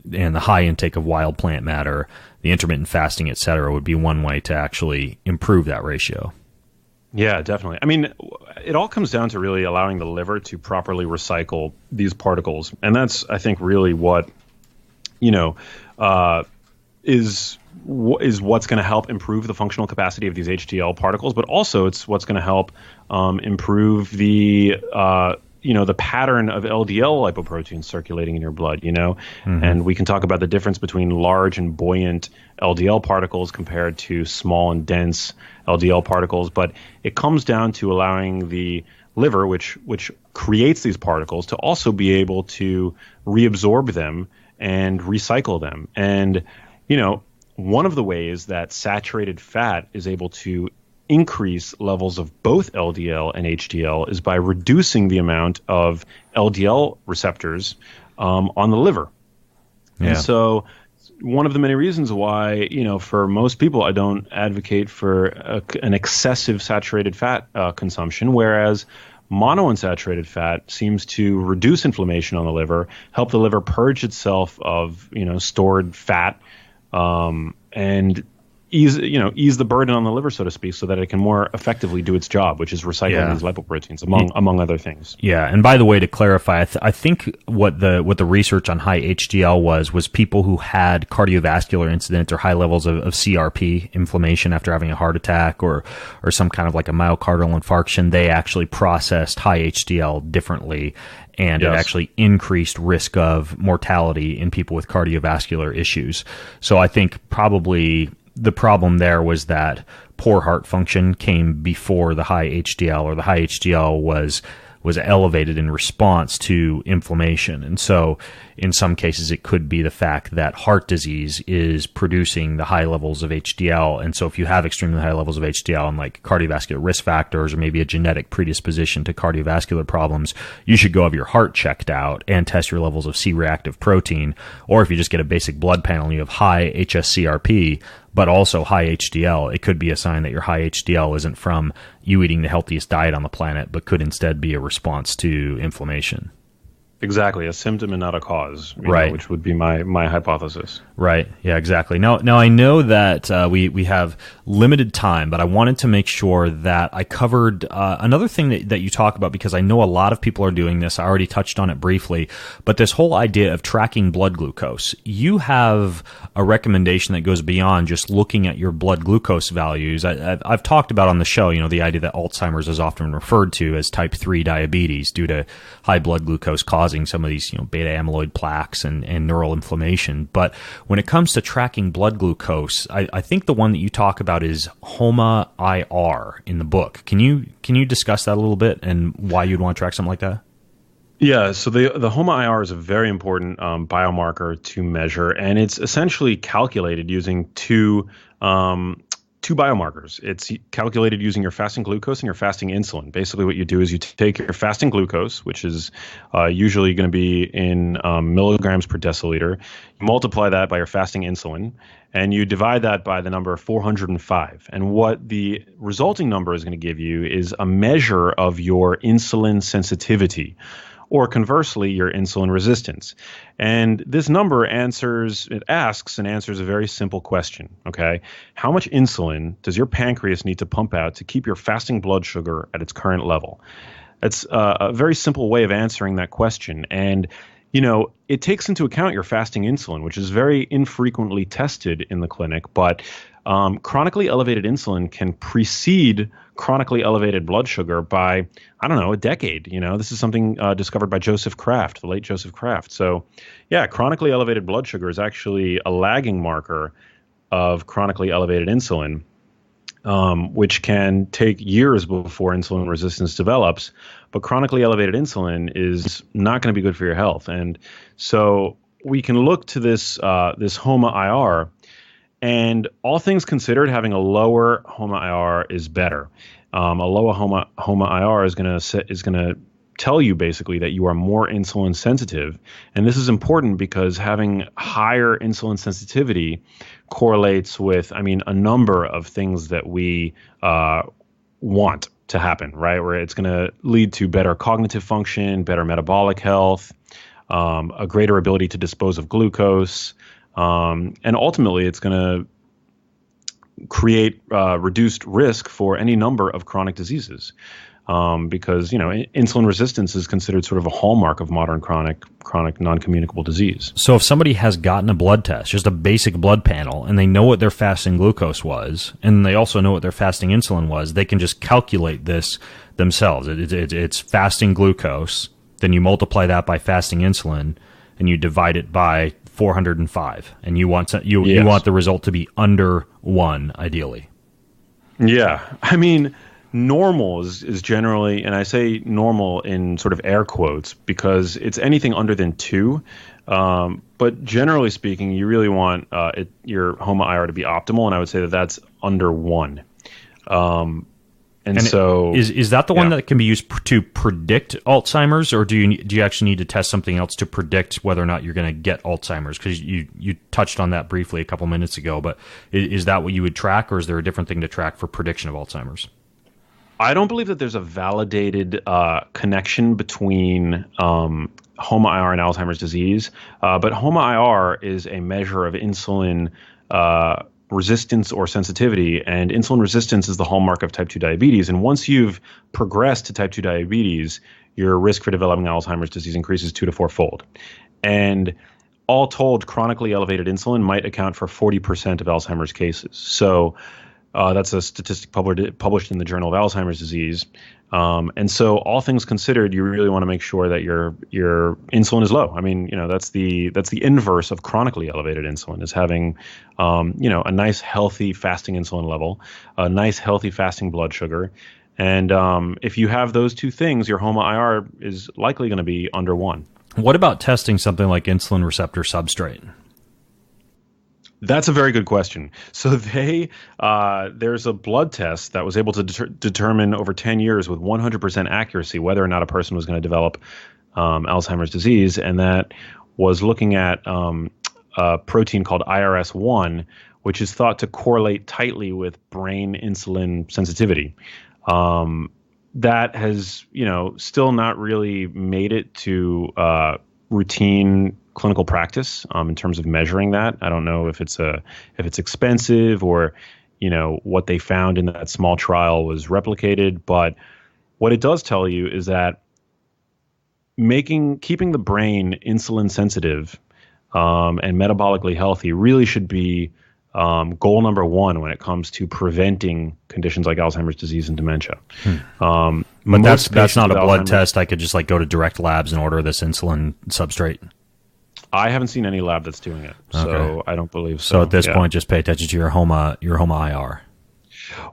the high intake of wild plant matter, the intermittent fasting, et cetera, would be one way to actually improve that ratio. Yeah, definitely. I mean, it all comes down to really allowing the liver to properly recycle these particles. And that's, I think, really what, is what's going to help improve the functional capacity of these HDL particles, but also it's what's going to help improve the the pattern of LDL lipoproteins circulating in your blood. Mm-hmm. And we can talk about the difference between large and buoyant LDL particles compared to small and dense LDL particles, but it comes down to allowing the liver, which creates these particles, to also be able to reabsorb them and recycle them. And one of the ways that saturated fat is able to increase levels of both LDL and HDL is by reducing the amount of LDL receptors on the liver. Yeah. And so one of the many reasons why, for most people, I don't advocate for an excessive saturated fat consumption, whereas monounsaturated fat seems to reduce inflammation on the liver, help the liver purge itself of, stored fat, and ease the burden on the liver, so to speak, so that it can more effectively do its job, which is recycling these lipoproteins, among other things. Yeah, and by the way, to clarify, I think what the research on high HDL was people who had cardiovascular incidents or high levels of CRP, inflammation after having a heart attack or some kind of like a myocardial infarction. They actually processed high HDL differently, and it actually increased risk of mortality in people with cardiovascular issues. So I think probably the problem there was that poor heart function came before the high HDL, or the high HDL was elevated in response to inflammation. And so in some cases, it could be the fact that heart disease is producing the high levels of HDL. And so if you have extremely high levels of HDL and like cardiovascular risk factors or maybe a genetic predisposition to cardiovascular problems, you should go have your heart checked out and test your levels of C-reactive protein. Or if you just get a basic blood panel and you have high hsCRP, but also high HDL, it could be a sign that your high HDL isn't from you eating the healthiest diet on the planet, but could instead be a response to inflammation. Exactly, a symptom and not a cause, right? Which would be my hypothesis. Right. Yeah. Exactly. Now I know that we have limited time, but I wanted to make sure that I covered another thing that you talk about, because I know a lot of people are doing this. I already touched on it briefly, but this whole idea of tracking blood glucose. You have a recommendation that goes beyond just looking at your blood glucose values. I've talked about on the show, the idea that Alzheimer's is often referred to as type 3 diabetes due to high blood glucose causing some of these, beta amyloid plaques and neural inflammation. But when it comes to tracking blood glucose, I think the one that you talk about is HOMA-IR in the book. Can you discuss that a little bit and why you'd want to track something like that? Yeah, so the HOMA-IR is a very important biomarker to measure, and it's essentially calculated using two biomarkers. It's calculated using your fasting glucose and your fasting insulin. Basically, what you do is you take your fasting glucose, which is usually going to be in milligrams per deciliter. You multiply that by your fasting insulin, and you divide that by the number 405. And what the resulting number is going to give you is a measure of your insulin sensitivity, or conversely, your insulin resistance. And this number asks and answers a very simple question, okay? How much insulin does your pancreas need to pump out to keep your fasting blood sugar at its current level? It's a very simple way of answering that question. And, it takes into account your fasting insulin, which is very infrequently tested in the clinic, but chronically elevated insulin can precede chronically elevated blood sugar by, a decade. This is something discovered by the late Joseph Kraft. So, yeah, chronically elevated blood sugar is actually a lagging marker of chronically elevated insulin, which can take years before insulin resistance develops. But chronically elevated insulin is not going to be good for your health. And so we can look to this HOMA-IR. And all things considered, having a lower HOMA-IR is better. A lower HOMA-IR is going to tell you basically that you are more insulin sensitive, and this is important because having higher insulin sensitivity correlates with, a number of things that we want to happen, right? Where it's going to lead to better cognitive function, better metabolic health, a greater ability to dispose of glucose. And ultimately, it's going to create reduced risk for any number of chronic diseases, because insulin resistance is considered sort of a hallmark of modern chronic non-communicable disease. So if somebody has gotten a blood test, just a basic blood panel, and they know what their fasting glucose was, and they also know what their fasting insulin was, they can just calculate this themselves. It's fasting glucose, then you multiply that by fasting insulin, and you divide it by 405, and you want the result to be under 1, ideally. Yeah, normal is generally, and I say normal in sort of air quotes because it's anything under than 2. But generally speaking, you really want your HOMA-IR to be optimal, and I would say that that's under 1. And so is that the one that can be used to predict Alzheimer's, or do you actually need to test something else to predict whether or not you're going to get Alzheimer's? Because you touched on that briefly a couple minutes ago, but is that what you would track, or is there a different thing to track for prediction of Alzheimer's? I don't believe that there's a validated connection between HOMA-IR and Alzheimer's disease, but HOMA-IR is a measure of insulin resistance or sensitivity, and insulin resistance is the hallmark of type 2 diabetes. And once you've progressed to type 2 diabetes, your risk for developing Alzheimer's disease increases 2 to 4-fold. And all told, chronically elevated insulin might account for 40% of Alzheimer's cases. So that's a statistic published in the Journal of Alzheimer's Disease. And so all things considered, you really want to make sure that your insulin is low. I mean, that's the inverse of chronically elevated insulin, is having, a nice healthy fasting insulin level, a nice healthy fasting blood sugar. And if you have those two things, your HOMA-IR is likely going to be under 1. What about testing something like insulin receptor substrate? That's a very good question. So there's a blood test that was able to determine over 10 years with 100% accuracy whether or not a person was going to develop Alzheimer's disease, and that was looking at a protein called IRS1, which is thought to correlate tightly with brain insulin sensitivity. That has, still not really made it to routine clinical practice in terms of measuring that. I don't know if it's expensive or, what they found in that small trial was replicated. But what it does tell you is that keeping the brain insulin sensitive and metabolically healthy really should be goal number 1 when it comes to preventing conditions like Alzheimer's disease and dementia. But that's not a blood test. I could just go to Direct Labs and order this insulin substrate. I haven't seen any lab that's doing it, so okay. I don't believe so. So at this point, just pay attention to your HOMA-IR.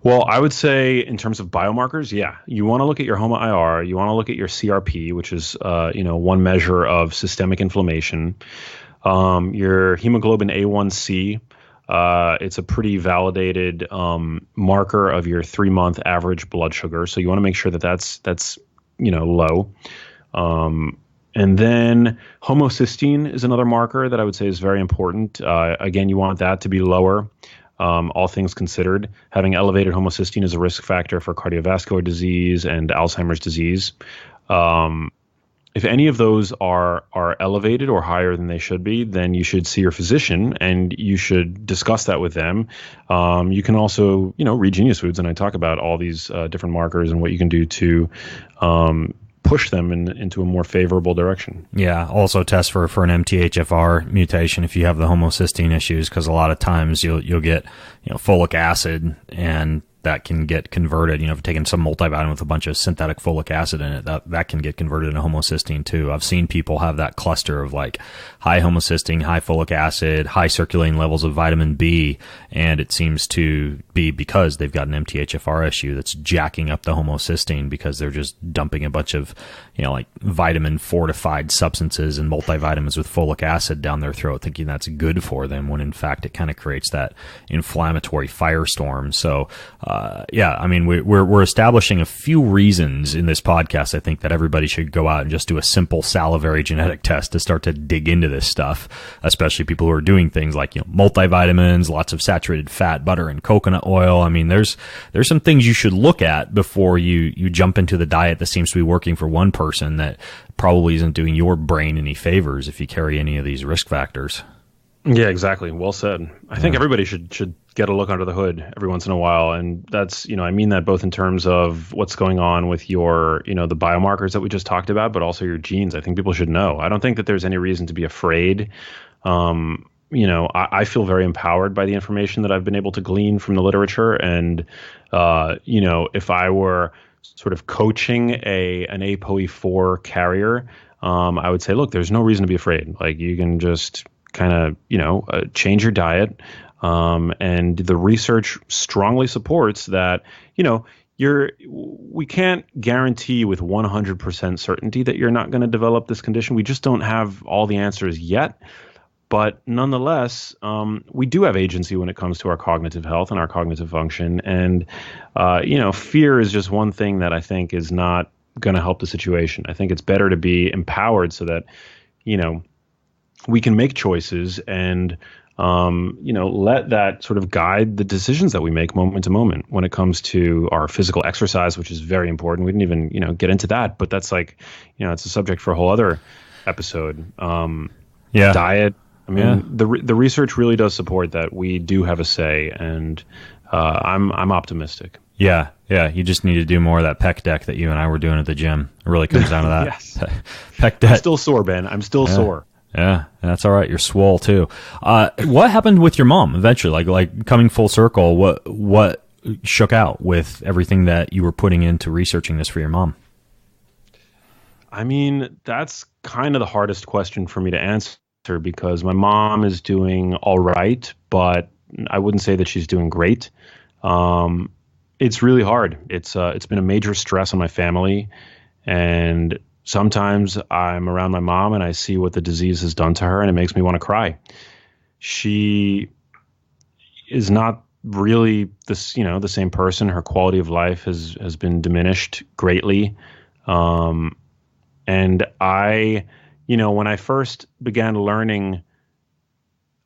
Well, I would say in terms of biomarkers, you want to look at your HOMA-IR. You want to look at your CRP, which is one measure of systemic inflammation. Your hemoglobin A1C. It's a pretty validated marker of your 3-month average blood sugar. So you want to make sure that that's low. And then homocysteine is another marker that I would say is very important. Again, you want that to be lower, all things considered. Having elevated homocysteine is a risk factor for cardiovascular disease and Alzheimer's disease. If any of those are elevated or higher than they should be, then you should see your physician and you should discuss that with them. You can also, read Genius Foods, and I talk about all these different markers and what you can do to push them into a more favorable direction. Yeah. Also test for an MTHFR mutation if you have the homocysteine issues, because a lot of times you'll get folic acid, and that can get converted. If you're taking some multivitamin with a bunch of synthetic folic acid in it, that can get converted into homocysteine too. I've seen people have that cluster of high homocysteine, high folic acid, high circulating levels of vitamin B, and it seems to be because they've got an MTHFR issue that's jacking up the homocysteine, because they're just dumping a bunch of vitamin fortified substances and multivitamins with folic acid down their throat, thinking that's good for them, when in fact it kind of creates that inflammatory firestorm. So we're establishing a few reasons in this podcast, I think, that everybody should go out and just do a simple salivary genetic test to start to dig into this stuff, especially people who are doing things like multivitamins, lots of saturated fat, butter, and coconut oil. I mean, there's some things you should look at before you jump into the diet that seems to be working for one person that probably isn't doing your brain any favors if you carry any of these risk factors. Yeah, exactly. Well said. I think everybody should get a look under the hood every once in a while. And that's, I mean that both in terms of what's going on with your, the biomarkers that we just talked about, but also your genes. I think people should know. I don't think that there's any reason to be afraid. I feel very empowered by the information that I've been able to glean from the literature. And, if I were sort of coaching an ApoE4 carrier, I would say, look, there's no reason to be afraid. You can just kind of, change your diet. And the research strongly supports that, we can't guarantee with 100% certainty that you're not going to develop this condition. We just don't have all the answers yet. But nonetheless, we do have agency when it comes to our cognitive health and our cognitive function. And, fear is just one thing that I think is not going to help the situation. I think it's better to be empowered so that, we can make choices and, let that sort of guide the decisions that we make moment to moment when it comes to our physical exercise, which is very important. We didn't even, get into that, but that's it's a subject for a whole other episode. Diet, I mean, the research really does support that we do have a say, and I'm optimistic. Yeah. You just need to do more of that pec deck that you and I were doing at the gym. It really comes down to that. Yes. Pec deck. I'm still sore, Ben. I'm still sore. Yeah, that's all right. You're swole too. What happened with your mom eventually? Like coming full circle, what shook out with everything that you were putting into researching this for your mom? I mean, that's kind of the hardest question for me to answer because my mom is doing all right, but I wouldn't say that she's doing great. It's really hard. It's been a major stress on my family, and sometimes I'm around my mom and I see what the disease has done to her, and it makes me want to cry. She is not really the same person. Her quality of life has been diminished greatly. And I, when I first began learning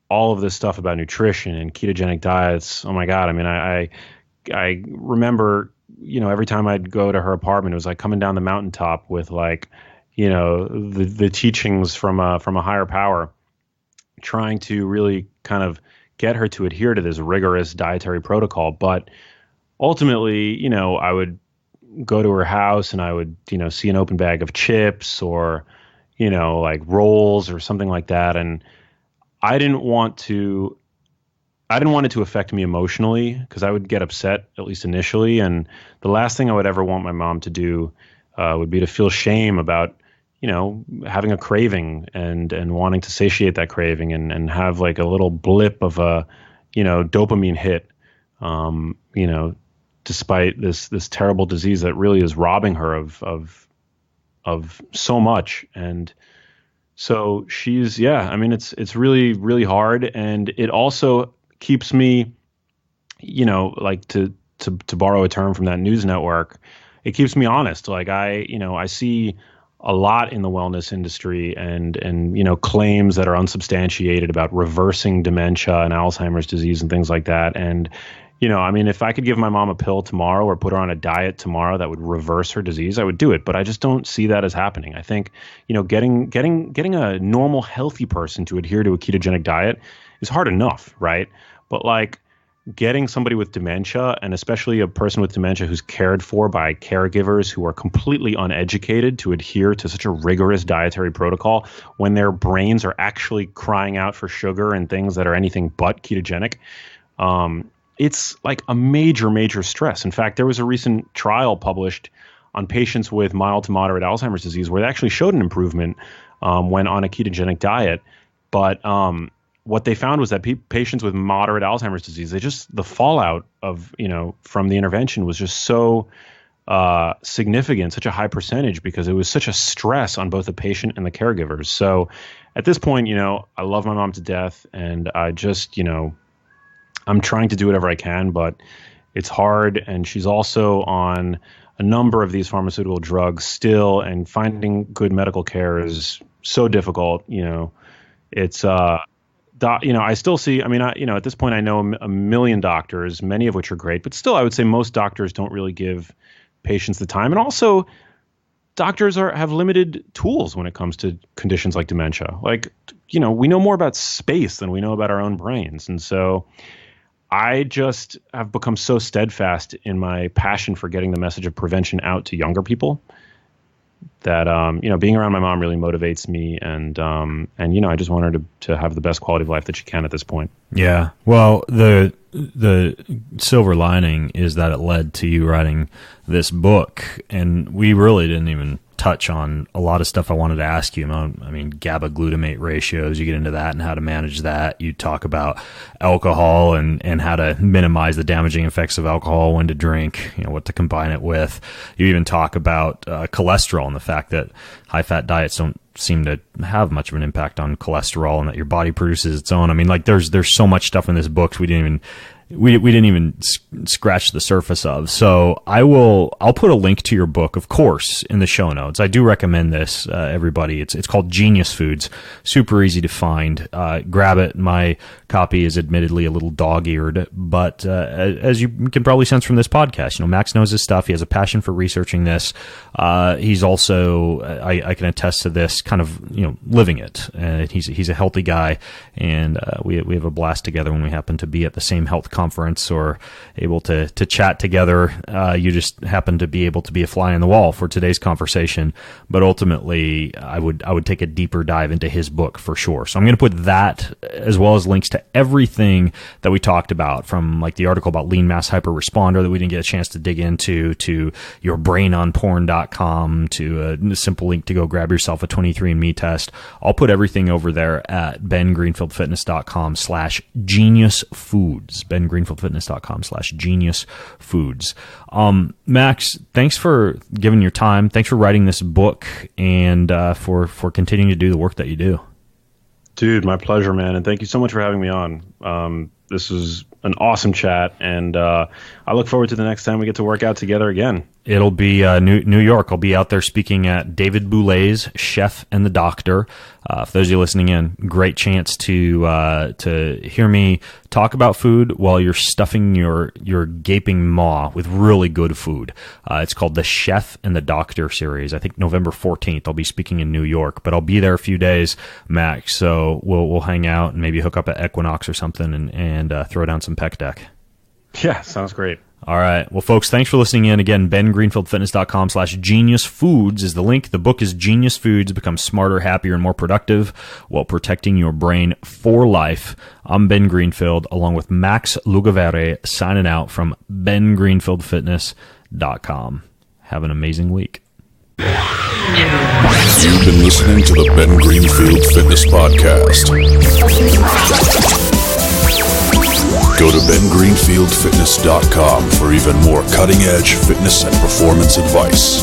all of this stuff about nutrition and ketogenic diets, oh my God, I mean, I remember, every time I'd go to her apartment, it was like coming down the mountaintop with like, the teachings from a higher power, trying to really kind of get her to adhere to this rigorous dietary protocol. But ultimately, I would go to her house and I would, see an open bag of chips or, like rolls or something like that. And I didn't want it to affect me emotionally because I would get upset, at least initially. And the last thing I would ever want my mom to do would be to feel shame about, having a craving and wanting to satiate that craving and have like a little blip of a, dopamine hit, despite this terrible disease that really is robbing her of so much. And so she's, it's really, really hard. And it also keeps me, like to borrow a term from that news network, it keeps me honest. Like I see a lot in the wellness industry and claims that are unsubstantiated about reversing dementia and Alzheimer's disease and things like that. And, if I could give my mom a pill tomorrow or put her on a diet tomorrow that would reverse her disease, I would do it. But I just don't see that as happening. I think, getting a normal, healthy person to adhere to a ketogenic diet is hard enough, right? But like getting somebody with dementia, and especially a person with dementia who's cared for by caregivers who are completely uneducated to adhere to such a rigorous dietary protocol when their brains are actually crying out for sugar and things that are anything but ketogenic, it's like a major, major stress. In fact, there was a recent trial published on patients with mild to moderate Alzheimer's disease where they actually showed an improvement when on a ketogenic diet. But what they found was that patients with moderate Alzheimer's disease, the fallout of, from the intervention was just so significant, such a high percentage, because it was such a stress on both the patient and the caregivers. So at this point, I love my mom to death, and I just, I'm trying to do whatever I can, but it's hard. And she's also on a number of these pharmaceutical drugs still, and finding good medical care is so difficult. It's, I still see, at this point I know a million doctors, many of which are great, but still I would say most doctors don't really give patients the time. And also doctors have limited tools when it comes to conditions like dementia. Like, we know more about space than we know about our own brains. And so I just have become so steadfast in my passion for getting the message of prevention out to younger people that, being around my mom really motivates me. And I just want her to have the best quality of life that she can at this point. Yeah. Well, the silver lining is that it led to you writing this book, and we really didn't even touch on a lot of stuff I wanted to ask you. GABA glutamate ratios, you get into that and how to manage that. You talk about alcohol and how to minimize the damaging effects of alcohol, when to drink, what to combine it with. You even talk about cholesterol and the fact that high-fat diets don't seem to have much of an impact on cholesterol, and that your body produces its own. There's so much stuff in this book we didn't even we didn't even scratch the surface of. So I'll put a link to your book, of course, in the show notes. I do recommend this, everybody. It's called Genius Foods. Super easy to find. Grab it. My copy is admittedly a little dog-eared, but as you can probably sense from this podcast, Max knows his stuff. He has a passion for researching this. He's also, I can attest to this, kind of living it. He's a healthy guy, and we have a blast together when we happen to be at the same health conference or able to chat together. You just happen to be able to be a fly on the wall for today's conversation, but ultimately I would take a deeper dive into his book for sure. So I'm going to put that as well as links to everything that we talked about, from like the article about lean mass hyper-responder that we didn't get a chance to dig into, to yourbrainonporn.com, to a simple link to go grab yourself a 23andMe test. I'll put everything over there at bengreenfieldfitness.com/geniusfoods, bengreenfieldfitness.com/geniusfoods. Max, thanks for giving your time. Thanks for writing this book, and for continuing to do the work that you do. Dude, my pleasure, man. And thank you so much for having me on. This was an awesome chat, and I look forward to the next time we get to work out together again. It'll be New York. I'll be out there speaking at David Boulet's Chef and the Doctor. For those of you listening in, great chance to hear me talk about food while you're stuffing your gaping maw with really good food. It's called the Chef and the Doctor series. I think November 14th. I'll be speaking in New York, but I'll be there a few days max. So we'll hang out and maybe hook up at Equinox or something and throw down some pec deck. Yeah, sounds great. All right. Well, folks, thanks for listening in. Again, bengreenfieldfitness.com/geniusfoods is the link. The book is Genius Foods. Become smarter, happier, and more productive while protecting your brain for life. I'm Ben Greenfield, along with Max Lugavere, signing out from bengreenfieldfitness.com. Have an amazing week. You've been listening to the Ben Greenfield Fitness Podcast. Go to bengreenfieldfitness.com for even more cutting-edge fitness and performance advice.